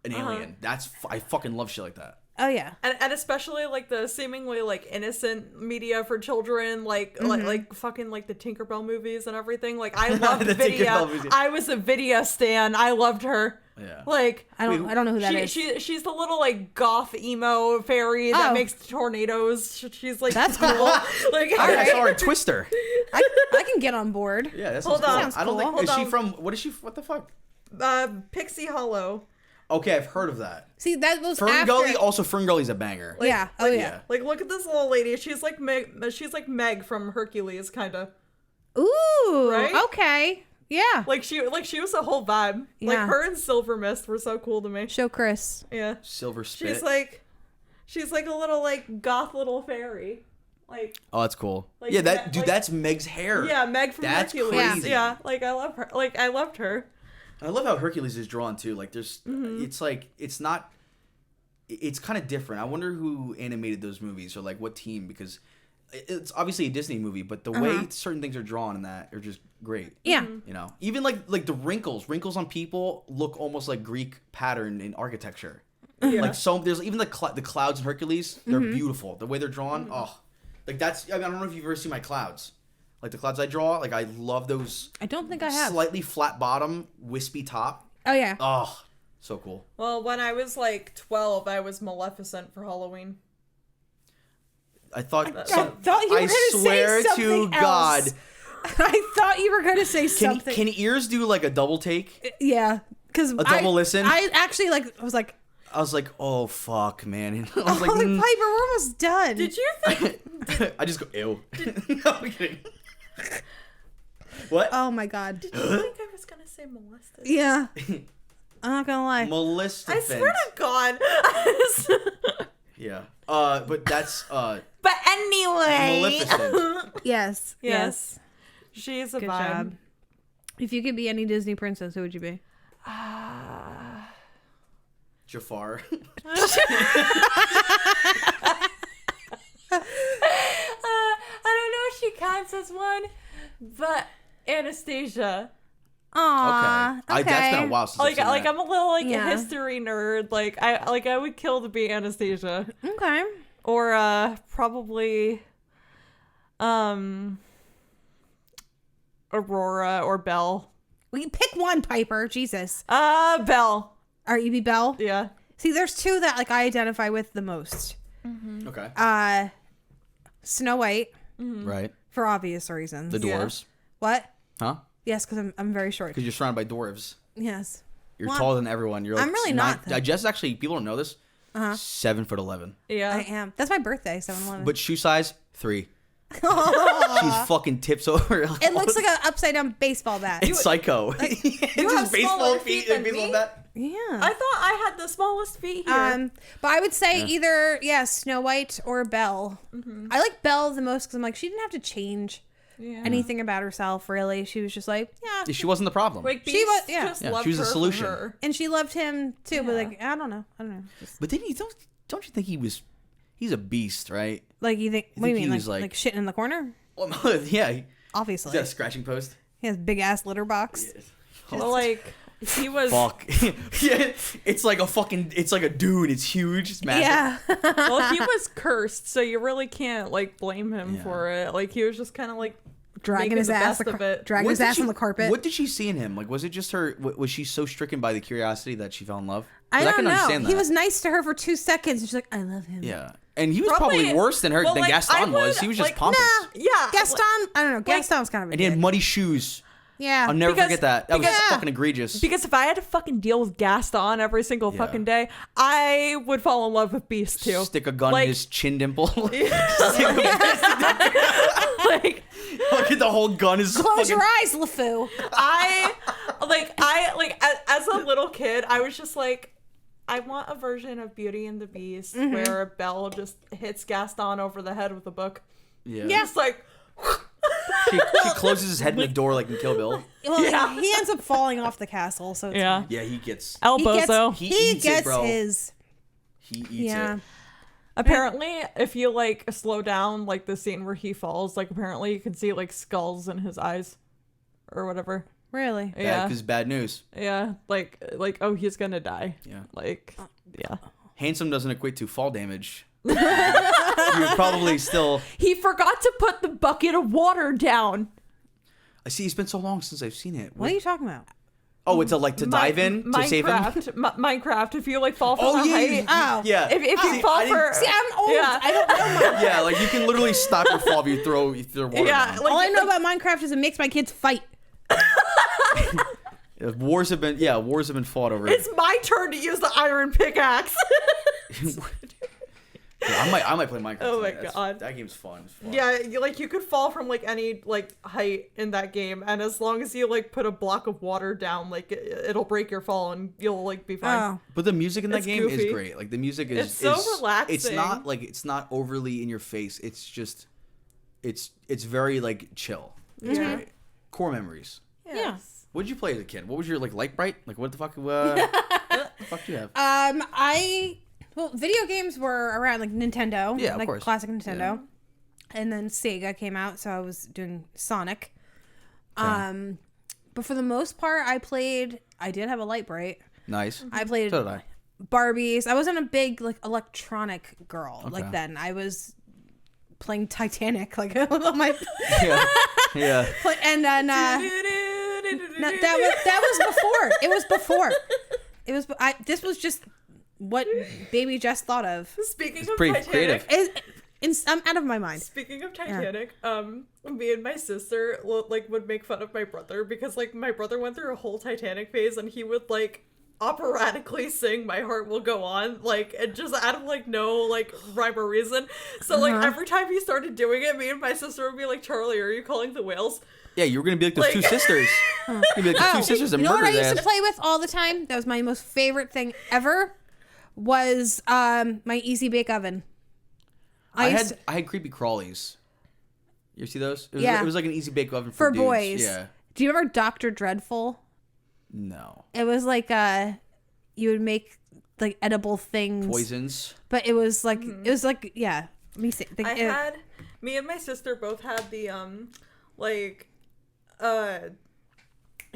B: an alien. I fucking love shit like that.
A: Oh yeah.
C: And especially like the seemingly like innocent media for children, like like fucking like the Tinkerbell movies and everything. Like I loved Vidya. I was a Vidya stan. I loved her.
B: Yeah.
C: Like
A: I don't know who that is.
C: She's the little like goth emo fairy that makes tornadoes. She's like
A: that's cool.
C: Like
B: I saw her in Twister.
A: I can get on board.
B: Yeah, that's
C: Hold
B: cool.
C: on.
B: I don't think
C: Hold
B: is she
C: on.
B: from what the fuck?
C: Pixie Hollow.
B: Okay, I've heard of that.
A: See, that was
B: Fern
A: after.
B: Gully, also Fern Gully's a banger.
A: Yeah. Oh yeah.
C: Like look at this little lady. She's like Meg from Hercules, kind of.
A: Ooh.
C: Right?
A: Okay. Yeah.
C: Like she was a whole vibe.
A: Yeah.
C: Like her and Silver Mist were so cool to me.
A: Show Chris.
C: Yeah.
B: Silver Spit.
C: She's like a little like goth little fairy. Like
B: Oh, that's cool.
C: Like,
B: yeah,
C: like-
B: that's Meg's hair.
C: yeah, Meg from
B: That's
C: Hercules.
B: crazy.
C: Yeah. Like I love her. Like I loved her.
B: I love how Hercules is drawn too. Like there's it's like it's kind of different. I wonder who animated those movies or like what team, because it's obviously a Disney movie, but the way certain things are drawn in that are just great.
A: Yeah.
B: You know, even like the wrinkles on people look almost like Greek pattern in architecture.
C: Yeah.
B: Like so, there's even the clouds in Hercules. They're beautiful. The way they're drawn, like that's. I don't know if you've ever seen my clouds, like the clouds I draw. Like I love those.
A: I don't think I have.
B: Slightly flat bottom, wispy top.
A: Oh yeah.
B: Oh, so cool.
C: Well, when I was like 12, I was Maleficent for Halloween.
B: I thought.
A: I thought you were
B: I
A: going to
B: swear
A: say something
B: to
A: else.
B: God.
A: I thought you were going to say something.
B: Can ears do like a double take?
A: Yeah, because
B: A double listen?
A: I actually was like,
B: oh fuck, man. And I
A: oh,
B: was like,
A: Piper, we're almost done.
C: Did you think?
B: I just go ew. No, I'm kidding. What?
A: Oh my god.
C: Did you think I was gonna say molested?
A: Yeah. I'm not gonna lie.
B: Maleficent.
C: I swear to God.
B: Yeah. But that's
C: But anyway.
B: Maleficent.
A: Yes.
C: Yes. She's a
A: Good
C: vibe.
A: job. If you could be any Disney princess, who would you be?
B: Jafar.
C: I don't know if she counts as one, but Anastasia.
A: Aww. Okay.
B: That's been a while since I've
C: Like
B: seen that.
C: I'm a little like
A: Yeah.
C: a history nerd. Like I would kill to be Anastasia.
A: Okay.
C: Or probably Aurora or Belle.
A: We can pick one, Piper. Jesus.
C: Belle.
A: Are you be Belle?
C: Yeah.
A: See, there's two that like I identify with the most.
B: Okay.
A: Snow White
B: Right.
A: for obvious reasons.
B: The dwarves.
A: What?
B: Huh?
A: Yes, because I'm very short.
B: Because you're surrounded by dwarves.
A: Yes.
B: You're
A: Well,
B: taller than everyone. You're like
A: I'm really not, though.
B: I just actually, people don't know this. 7'11".
C: Yeah.
A: I am. That's my birthday, 7/11.
B: But shoe size 3. She's fucking tips over.
A: It looks like an upside down baseball bat.
B: It's psycho.
C: you
B: It's
C: have
B: just baseball
C: smaller
B: feet
C: feet
B: and
C: than
B: baseball
C: me?
B: bat.
A: Yeah.
C: I thought I had the smallest feet here.
A: But I would say either Snow White or Belle. I like Belle the most because I'm like she didn't have to change anything about herself really. She was just like
B: She wasn't the problem.
C: Like
A: She
C: Beast
A: was- yeah.
C: just
B: Yeah,
C: loved
B: she was a
C: her for
B: solution.
C: her.
A: and she loved him too. But
C: Yeah.
A: like I don't know.
B: But then don't you think he's a beast, right?
A: Like you think? What do
B: think
A: you
B: he
A: mean?
B: was,
A: Like
B: like-
A: shitting in the corner?
B: Well, yeah. He's
A: Obviously,
B: got a scratching post.
A: he has big ass litter box.
C: Well, like he was.
B: Fuck. Yeah. It's like a dude. It's huge. It's massive.
A: Yeah.
C: Well, he was cursed, so you really can't like blame him
B: Yeah.
C: for it. Like he was just kind of like
A: Dragging
C: making
A: his
C: the
A: ass,
C: best of it.
A: dragging
B: What
A: his
B: did
A: ass
B: she-
A: on the carpet.
B: What did she see in him? Like, was it just her? Was she so stricken by the curiosity that she fell in love?
A: I
B: 'Cause
A: don't
B: can
A: know.
B: understand
A: He
B: that.
A: was nice to her for 2 seconds, and she's like, "I love him."
B: Yeah, and he was probably worse than her
C: well,
B: than
C: like, I
B: Gaston was.
C: would,
B: He was just
C: like,
B: pompous,
C: Yeah,
A: Gaston, I don't know. Gaston was kind of a
B: and he had
A: dick.
B: muddy shoes.
A: Yeah.
B: I'll never
C: Because-
B: forget that. That was
C: because-
B: fucking egregious.
C: Because if I had to fucking deal with Gaston every single
B: Yeah.
C: fucking day, I would fall in love with Beast too.
B: Stick a gun
C: Like-
B: in his chin dimple.
C: Like
B: Look at the whole gun is
A: Close
B: fucking.
A: your eyes, LeFou.
C: I as a little kid, I was just like, I want a version of Beauty and the Beast where Belle just hits Gaston over the head with a book.
B: Yeah.
C: It's like,
B: She closes his head in the door like in Kill Bill.
A: Well,
C: Yeah.
A: he ends up falling off the castle, so it's
C: yeah,
A: fine.
B: Yeah, he gets.
A: He
C: Elbozo.
A: gets,
B: He
A: he
B: eats it,
A: gets
B: bro.
A: his.
B: He eats
A: Yeah.
B: it.
C: Apparently, if you like slow down like the scene where he falls, like apparently you can see like skulls in his eyes, or whatever.
A: Really?
C: Yeah,
B: Because bad news.
C: yeah, like oh he's gonna die.
B: Yeah.
C: Like yeah.
B: handsome doesn't equate to fall damage. You're probably still.
C: He forgot to put the bucket of water down.
B: I see. It's been so long since I've seen it.
A: What are you talking about?
B: Oh, it's to dive in to save him.
C: Minecraft. If you like fall from a height.
A: Oh,
B: Yeah.
C: If you fall for.
A: See, I'm old.
C: Yeah.
A: I don't know Minecraft.
B: Yeah, like you can literally stop your fall if you throw water.
C: Yeah,
B: down.
C: like,
A: All I know about Minecraft is it makes my kids fight.
B: Wars have been fought over.
C: It's my turn to use the iron pickaxe.
B: Yeah, I might play Minecraft.
C: Oh my
B: tonight.
C: God.
B: That game's fun. It's fun.
C: Yeah, you could fall from like any like height in that game, and as long as you like put a block of water down, like it'll break your fall and you'll like be fine.
A: Oh.
B: But the music in that
C: It's
B: game
C: goofy.
B: is great. Like the music is
C: It's so relaxing.
B: It's not overly in your face. It's just it's very like chill. It's
C: Yeah.
B: great. Core memories.
C: Yes.
B: What did you play as a kid? What was your like light bright? Like what the fuck what the fuck do you have?
A: Well, video games were around like Nintendo.
B: Yeah, of
A: like
B: course.
A: classic Nintendo. And then Sega came out, so I was doing Sonic.
B: Okay.
A: But for the most part, I did have a light bright.
B: Nice.
A: I played
B: So did I.
A: Barbies. I wasn't a big like electronic girl
B: Okay.
A: like then. I was playing Titanic like on my
B: Yeah. Yeah.
A: and then no, that was before. It was before. It was this was just what baby Jess thought of.
C: Speaking
B: It's
C: of
B: pretty
C: Titanic,
B: creative.
A: I'm out of my mind.
C: Speaking of Titanic, me and my sister like would make fun of my brother because like my brother went through a whole Titanic phase and he would like operatically sing "My Heart Will Go On" like and just out of like no like rhyme or reason. So like every time he started doing it, me and my sister would be like, "Charlie, are you calling the whales?"
B: Yeah, you were gonna be like those
C: Like-
B: two sisters. You're gonna be like the two sisters that
A: You know what I
B: murdered
A: used to
B: that.
A: play with all the time? That was my most favorite thing ever. Was my Easy Bake Oven.
B: I
A: used
B: had creepy crawlies. You ever see those? It was,
A: Yeah.
B: It was like an easy bake oven
A: for
B: dudes.
A: boys.
B: Yeah.
A: Do you remember Dr. Dreadful?
B: No.
A: It was like you would make like edible things.
B: Poisons.
A: But it was like yeah. Let me see.
C: Me and my sister both had the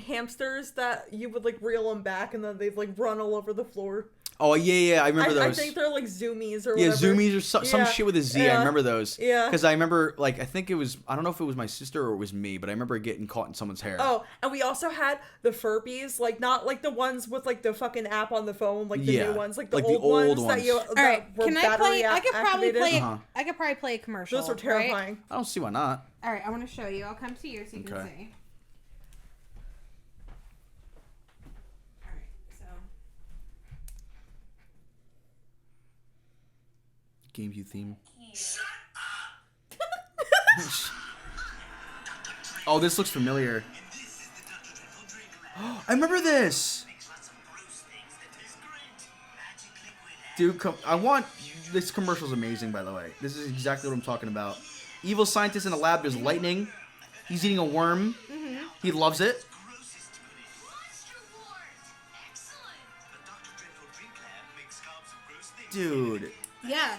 C: hamsters that you would like reel them back and then they'd like run all over the floor.
B: Oh yeah, I remember
C: I
B: those.
C: think they're like zoomies or
B: Yeah,
C: whatever.
B: zoomies or some
C: Yeah.
B: shit with a Z. I
C: Yeah.
B: remember those.
C: Yeah.
B: Because I remember, like, I think it was, I don't know if it was my sister or it was me, but I remember getting caught in someone's hair.
C: Oh, and we also had the Furbies, like not like the ones with like the fucking app on the phone, like the
B: Yeah.
C: new ones, like the,
B: Like the
C: old,
B: old
C: ones that you.
B: ones.
A: all right.
C: Were
A: Can I
C: battery
A: play? I could probably
C: activated.
A: play.
B: Uh-huh.
A: I could probably play a commercial.
C: Those were
A: right?
C: terrifying.
B: I don't see why not.
A: All right, I want to show you. I'll come to you so you can
B: Okay.
A: see. All right, so
B: GameCube theme. Oh, this looks familiar. I remember this. Dude, I want this commercial's amazing, by the way. This is exactly what I'm talking about. Evil scientist in a lab. There's lightning. He's eating a worm.
A: Mm-hmm.
B: He loves it. Dude,
A: yeah.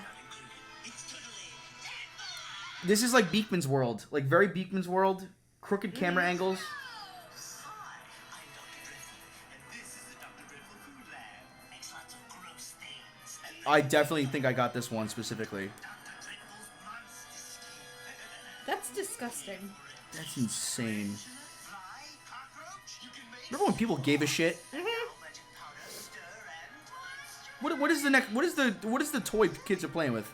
B: this is like Beekman's World. Like very Beekman's World. Crooked camera angles. I definitely think I got this one specifically.
A: That's disgusting.
B: That's insane. Remember when people gave a shit? What is the next? What is the toy kids are playing with?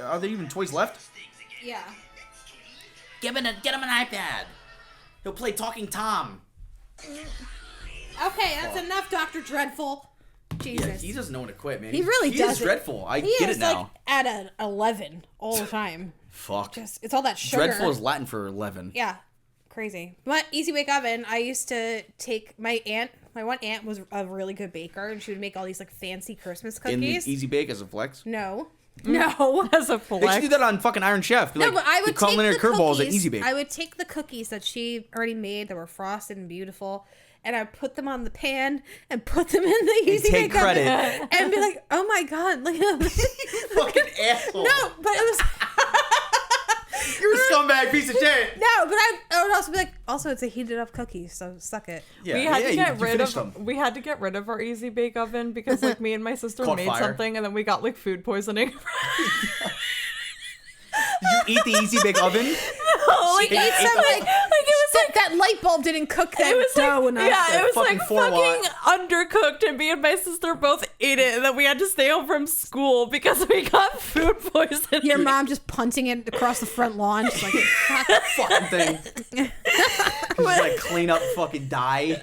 B: Are there even toys left?
A: Yeah.
B: Get him an iPad. He'll play Talking Tom.
A: Okay, that's enough, Dr. Dreadful. Jesus.
B: Yeah, he doesn't know when to quit, man.
A: He really
B: He
A: does
B: is
A: it.
B: dreadful. I
A: He
B: get
A: is
B: it now.
A: like at an 11 all the time.
B: Fuck.
A: It's all that sugar.
B: Dreadful is Latin for 11.
A: Yeah, crazy. But Easy Bake Oven, I used to take my one aunt was a really good baker, and she would make all these like fancy Christmas
B: In the
A: cookies.
B: Easy Bake as a flex.
A: No. No.
C: As a
B: They should
C: flex.
B: do that on fucking Iron Chef. Be
A: No,
B: like,
A: but I would
B: the culinary
A: take the
B: curveballs at
A: cookies.
B: Easy Bake.
A: I would take the cookies that she already made that were frosted and beautiful, and I put them on the pan and put them in the Easy
B: take
A: Bake Oven
B: credit.
A: and be like, "Oh my god, look at this."
B: Fucking asshole.
A: No, but it was
B: You're a scumbag piece of shit.
A: No, but I would also be like, also it's a heated up cookie, so suck it.
B: Yeah,
C: we had to get rid
B: finished
C: of
B: them.
C: we had to get rid of our Easy Bake Oven because like me and my sister
B: Caught
C: made
B: fire.
C: something and then we got like food poisoning.
B: Did you eat the Easy Bake Oven?
A: Like,
B: It-
A: eat
B: it-
A: some, like it was like that light bulb didn't cook that
C: It was
A: dough
C: like,
A: enough.
C: yeah, it was
B: fucking
C: like
B: 4 watt.
C: fucking undercooked, and me and my sister both ate it, and then we had to stay home from school because we got food poisoning.
A: Your mom just punting it across the front lawn, just like
B: Fucking thing. Just like clean up fucking dye.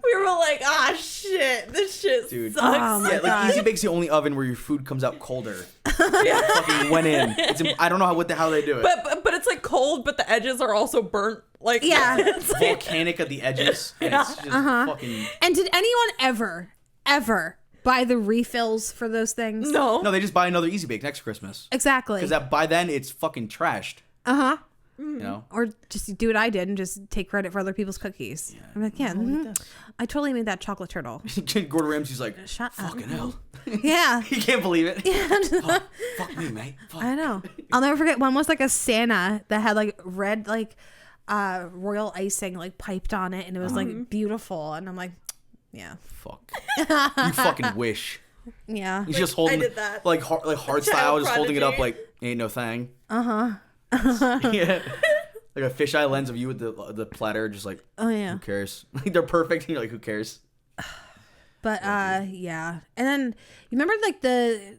C: We were like, ah, shit, this shit
B: Dude.
C: sucks.
A: Oh my
B: Yeah, like
A: God.
B: Easy Bake's the only oven where your food comes out colder. Fucking went in. I don't know how they do it.
C: But it's like cold, but the edges are also burnt. Like
A: Yeah.
C: it's like,
B: Volcanic at the edges. And it's just fucking.
A: And did anyone ever buy the refills for those things?
C: no.
B: No, they just buy another Easy Bake next Christmas.
A: Exactly.
B: Because by then it's fucking trashed. You know?
A: Or just do what I did and just take credit for other people's cookies. I'm like, yeah, I totally made that chocolate turtle.
B: Gordon Ramsay's like,
A: Shut up.
B: fucking hell.
A: Yeah.
B: He can't believe it. Fuck me, mate. Fuck.
A: I know. I'll never forget one was like a Santa that had like red like royal icing like piped on it, and it was like beautiful, and I'm like, yeah.
B: Fuck. You fucking wish.
A: Yeah.
B: He's just holding
C: did that.
B: like hard
C: Child
B: style, just holding it up
C: prodigy.
B: like ain't no thing. Yeah. Like a fisheye lens of you with the platter, just like,
A: Oh yeah.
B: who cares? Like they're perfect, and you're like, who cares?
A: But yeah. And then you remember like the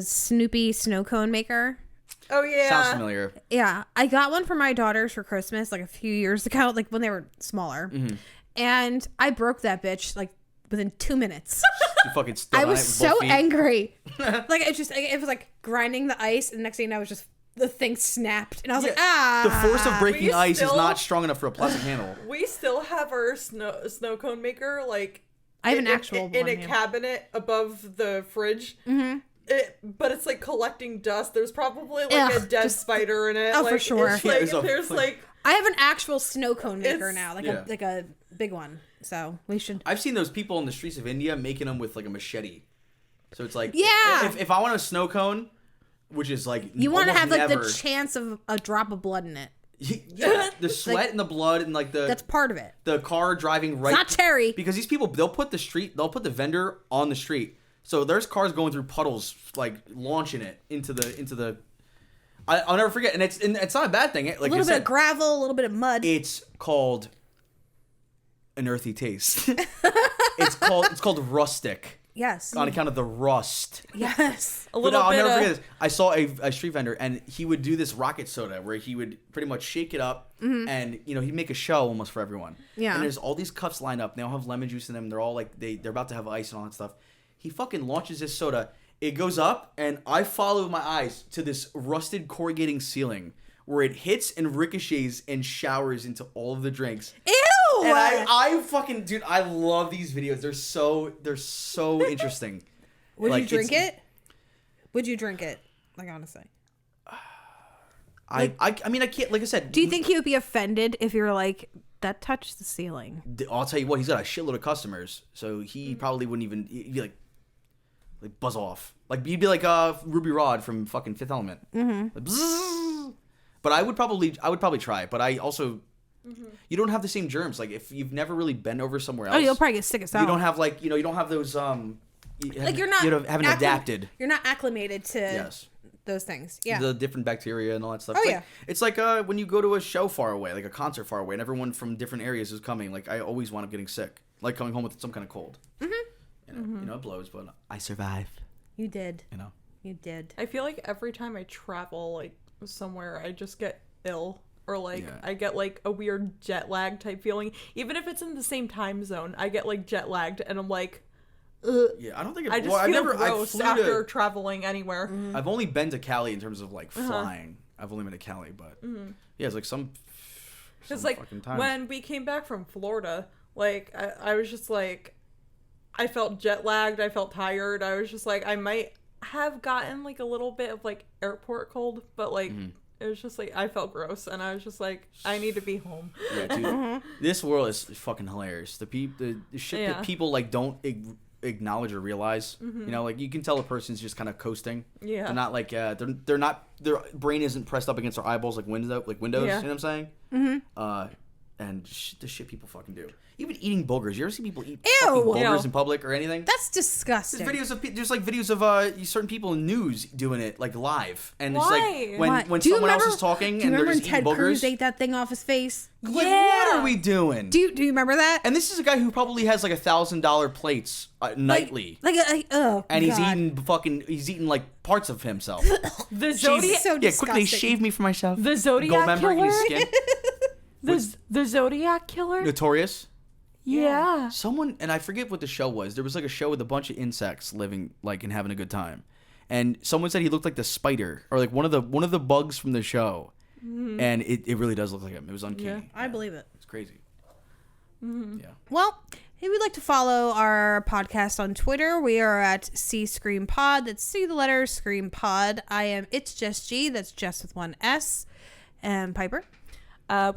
A: Snoopy snow cone maker?
C: Oh yeah.
B: Sounds familiar.
A: Yeah, I got one for my daughters for Christmas like a few years ago, like when they were smaller, and I broke that bitch like within 2 minutes.
B: You fucking stood
A: I
B: on
A: was
B: it with
A: so
B: both feet.
A: angry. Like it was like grinding the ice, and the next thing you know, it was just the thing snapped, and I was like,
B: The force of breaking
C: We
B: ice is
C: still-
B: not strong enough for a plastic handle.
C: We still have our snow cone maker like
A: I have an
C: in-
A: actual
C: in
A: one,
C: a
A: yeah.
C: cabinet above the fridge. But it's like collecting dust. There's probably like
A: Ugh,
C: a dead
A: just-
C: spider in it.
A: Oh, for
C: like,
A: sure.
C: It's
B: Yeah,
C: like,
B: there's a-
C: there's like
A: I have an actual snow cone maker
C: It's-
A: now, like
B: Yeah.
A: a big one. So we should.
B: I've seen those people in the streets of India making them with like a machete. So it's like,
A: Yeah.
B: if I want a snow cone, which is like
A: You want to
B: almost
A: have like
B: never,
A: the chance of a drop of blood in it.
B: yeah, the sweat and the blood and like
A: That's part of it.
B: the car driving right.
A: It's not cherry.
B: Because these people, they'll put the vendor on the street. So there's cars going through puddles, like launching it into the. I'll never forget, and it's not a bad thing. Like
A: A little bit of gravel, a little bit of mud.
B: it's called an earthy taste. it's called rustic
A: Yes.
B: on account of the rust.
A: Yes.
C: a
B: But
C: little
B: I'll
C: bit
B: never
C: of
B: forget this. I saw a street vendor, and he would do this rocket soda where he would pretty much shake it up, and he'd make a show almost for everyone.
A: Yeah.
B: And there's all these cups lined up. They all have lemon juice in them. They're all like they're about to have ice and all that stuff. He fucking launches this soda. It goes up, and I follow my eyes to this rusted corrugating ceiling where it hits and ricochets and showers into all of the drinks.
A: Ew.
B: And I fucking dude, I love these videos. They're so interesting.
A: Would
B: like,
A: you drink
B: it's-
A: it? Would you drink it? Like honestly.
B: I mean I can't, like I said.
A: Do you think he would be offended if you were like, that touched the ceiling?
B: I'll tell you what, he's got a shitload of customers, so he probably wouldn't even. He'd be like buzz off. Like you'd be like Ruby Rod from fucking Fifth Element. Like, bzzz. But I would probably try it. But I also, you don't have the same germs. Like if you've never really been over somewhere else,
A: Oh, you'll probably get sick as hell.
B: you don't have like you don't have those
A: like you're not
B: haven't adapted.
A: You're not acclimated to
B: Yes.
A: those things. Yeah.
B: The different bacteria and all that stuff.
A: Oh,
B: It's
A: yeah.
B: like, it's like when you go to a show far away, like a concert far away, and everyone from different areas is coming. Like I always wind up getting sick, like coming home with some kind of cold. You know, it blows, but I survive.
A: You did.
B: You know.
A: You did.
C: I feel like every time I travel like somewhere, I just get ill or like
B: Yeah.
C: I get like a weird jet lag type feeling. Even if it's in the same time zone, I get like jet lagged, and I'm like, ugh.
B: Yeah, I don't think
C: I just feel gross after traveling anywhere.
B: I've only been to Cali in terms of like flying. I've only been to Cali, but yeah, it's like some
C: Because like
B: fucking times.
C: when we came back from Florida, like I was just like, I felt jet lagged. I felt tired. I was just like, I might have gotten like a little bit of like airport cold, but like it was just like I felt gross, and I was just like, I need to be home.
B: Yeah, dude, this world is fucking hilarious. The shit
C: Yeah.
B: that people like don't acknowledge or realize. You know, like you can tell a person's just kind of coasting.
C: Yeah.
B: They're not like they're not, their brain isn't pressed up against their eyeballs like windows.
C: Yeah.
B: You know what I'm saying? Mm-hmm. And the shit people fucking do. Even eating boogers. You ever see people eat fucking boogers in public or anything?
A: That's disgusting.
B: There's videos of certain people in news doing it like live, and it's like when someone else is talking and they're just eating boogers.
A: Ted Cruz ate that thing off his face?
B: Like, what are we doing?
A: Do you remember that?
B: And this is a guy who probably has like $1,000 plates nightly,
A: and
B: he's eating like parts of himself.
C: The Zodiac.
A: So
B: quickly shave me for myself.
C: The Zodiac
B: Goldmember
C: killer.
B: in his skin.
C: The Zodiac killer.
B: Notorious.
C: Yeah.
B: Someone, and I forget what the show was. There was like a show with a bunch of insects living like and having a good time. And someone said he looked like the spider or like one of the bugs from the show. And it really does look like him. It was uncanny.
A: Yeah, I believe it.
B: It's crazy. Yeah.
A: Well, if you'd like to follow our podcast on Twitter, we are at C Scream Pod. That's C the letter Scream Pod. I am It's Just G. That's just with one S. And Piper.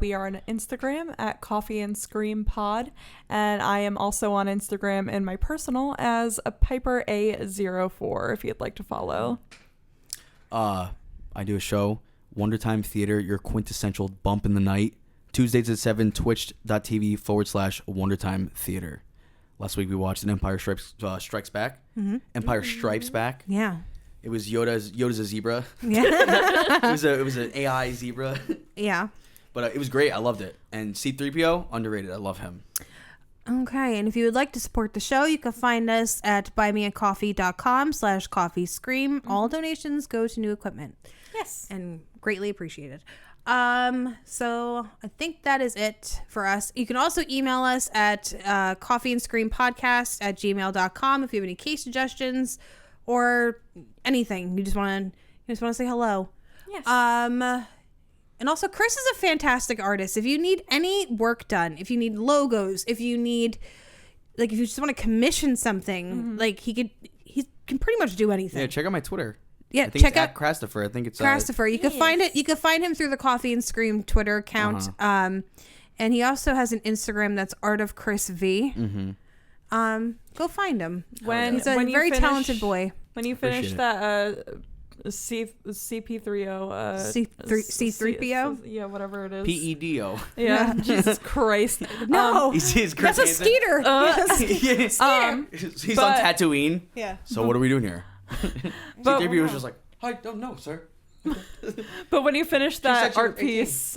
C: We are on Instagram at Coffee and Scream Pod, and I am also on Instagram in my personal as a Piper A04 if you'd like to follow.
B: I do a show, Wonder Time Theater, your quintessential bump in the night. Tuesdays at 7, twitch.tv/Wonder Time Theater. Last week we watched an Empire Strikes Back. Mm-hmm. Empire Stripes Back.
A: Yeah.
B: It was Yoda's a zebra.
A: Yeah.
B: it was an AI zebra.
A: Yeah.
B: But it was great. I loved it. And C-3PO, underrated. I love him.
A: Okay. And if you would like to support the show, you can find us at buymeacoffee.com/coffeescream. All donations go to new equipment.
C: Yes.
A: And greatly appreciated. So I think that is it for us. You can also email us at coffeeandscreampodcast@gmail.com if you have any case suggestions or anything. You just want to say hello.
C: Yes.
A: And also, Chris is a fantastic artist. If you need any work done, if you need logos, if you need, like, if you just want to commission something, like he can pretty much do anything.
B: Yeah, check out my Twitter.
A: Yeah,
B: I think
A: check out
B: Christopher. I think it's
A: Christopher. You can find it. You can find him through the Coffee and Scream Twitter account. And he also has an Instagram that's Art of Chris V. Mm-hmm. Go find him. He's a very talented boy.
C: When you finish that. CP30
A: C3PO?
C: Yeah, whatever it is.
B: PEDO.
C: Yeah. Jesus Christ.
A: No.
B: He's
A: That's a Skeeter.
B: He's on Tatooine.
A: Yeah.
B: So what are we doing here?
C: But-
B: C-3PO was just like, I don't know, sir.
C: But when you finish that
B: said you were
C: art piece,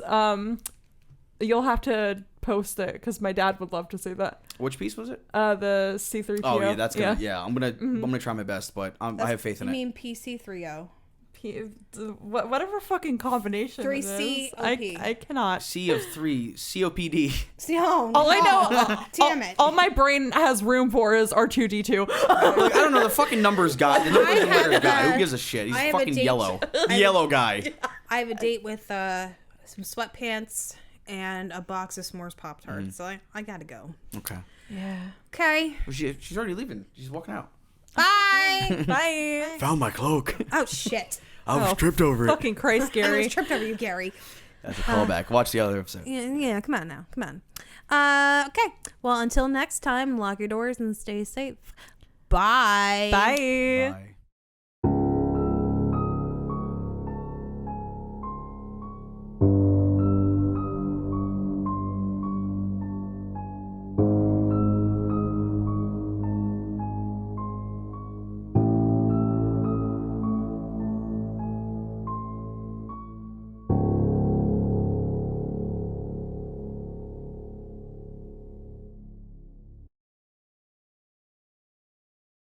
C: you'll have to post it because my dad would love to see that.
B: Which piece was it?
C: The C3PO.
B: Oh yeah, that's gonna. Yeah, I'm gonna try my best, but I have faith in it.
A: You mean PC30?
C: Whatever fucking combination
A: 3C
C: it is. I cannot.
B: C of 3 COPD.
C: All I know,
A: damn it.
C: All my brain has room for is R2D2.
B: I don't know the fucking numbers guy. The numbers and letters guy. Who gives a shit? He's fucking yellow. Yellow guy.
A: I have a date with some sweatpants and a box of s'mores Pop-Tarts, so I gotta go.
B: Okay.
C: Yeah.
A: Okay.
B: Well, she's already leaving. She's walking out.
A: Bye.
C: Bye.
B: Found my cloak.
A: Oh shit.
B: I was tripped over it.
C: Fucking Christ,
A: I
C: Gary.
A: was tripped over you, Gary.
B: That's a callback. Watch the other episode.
A: Yeah, come on now. Come on. Okay. Well, until next time, lock your doors and stay safe. Bye.
C: Bye.
B: Bye.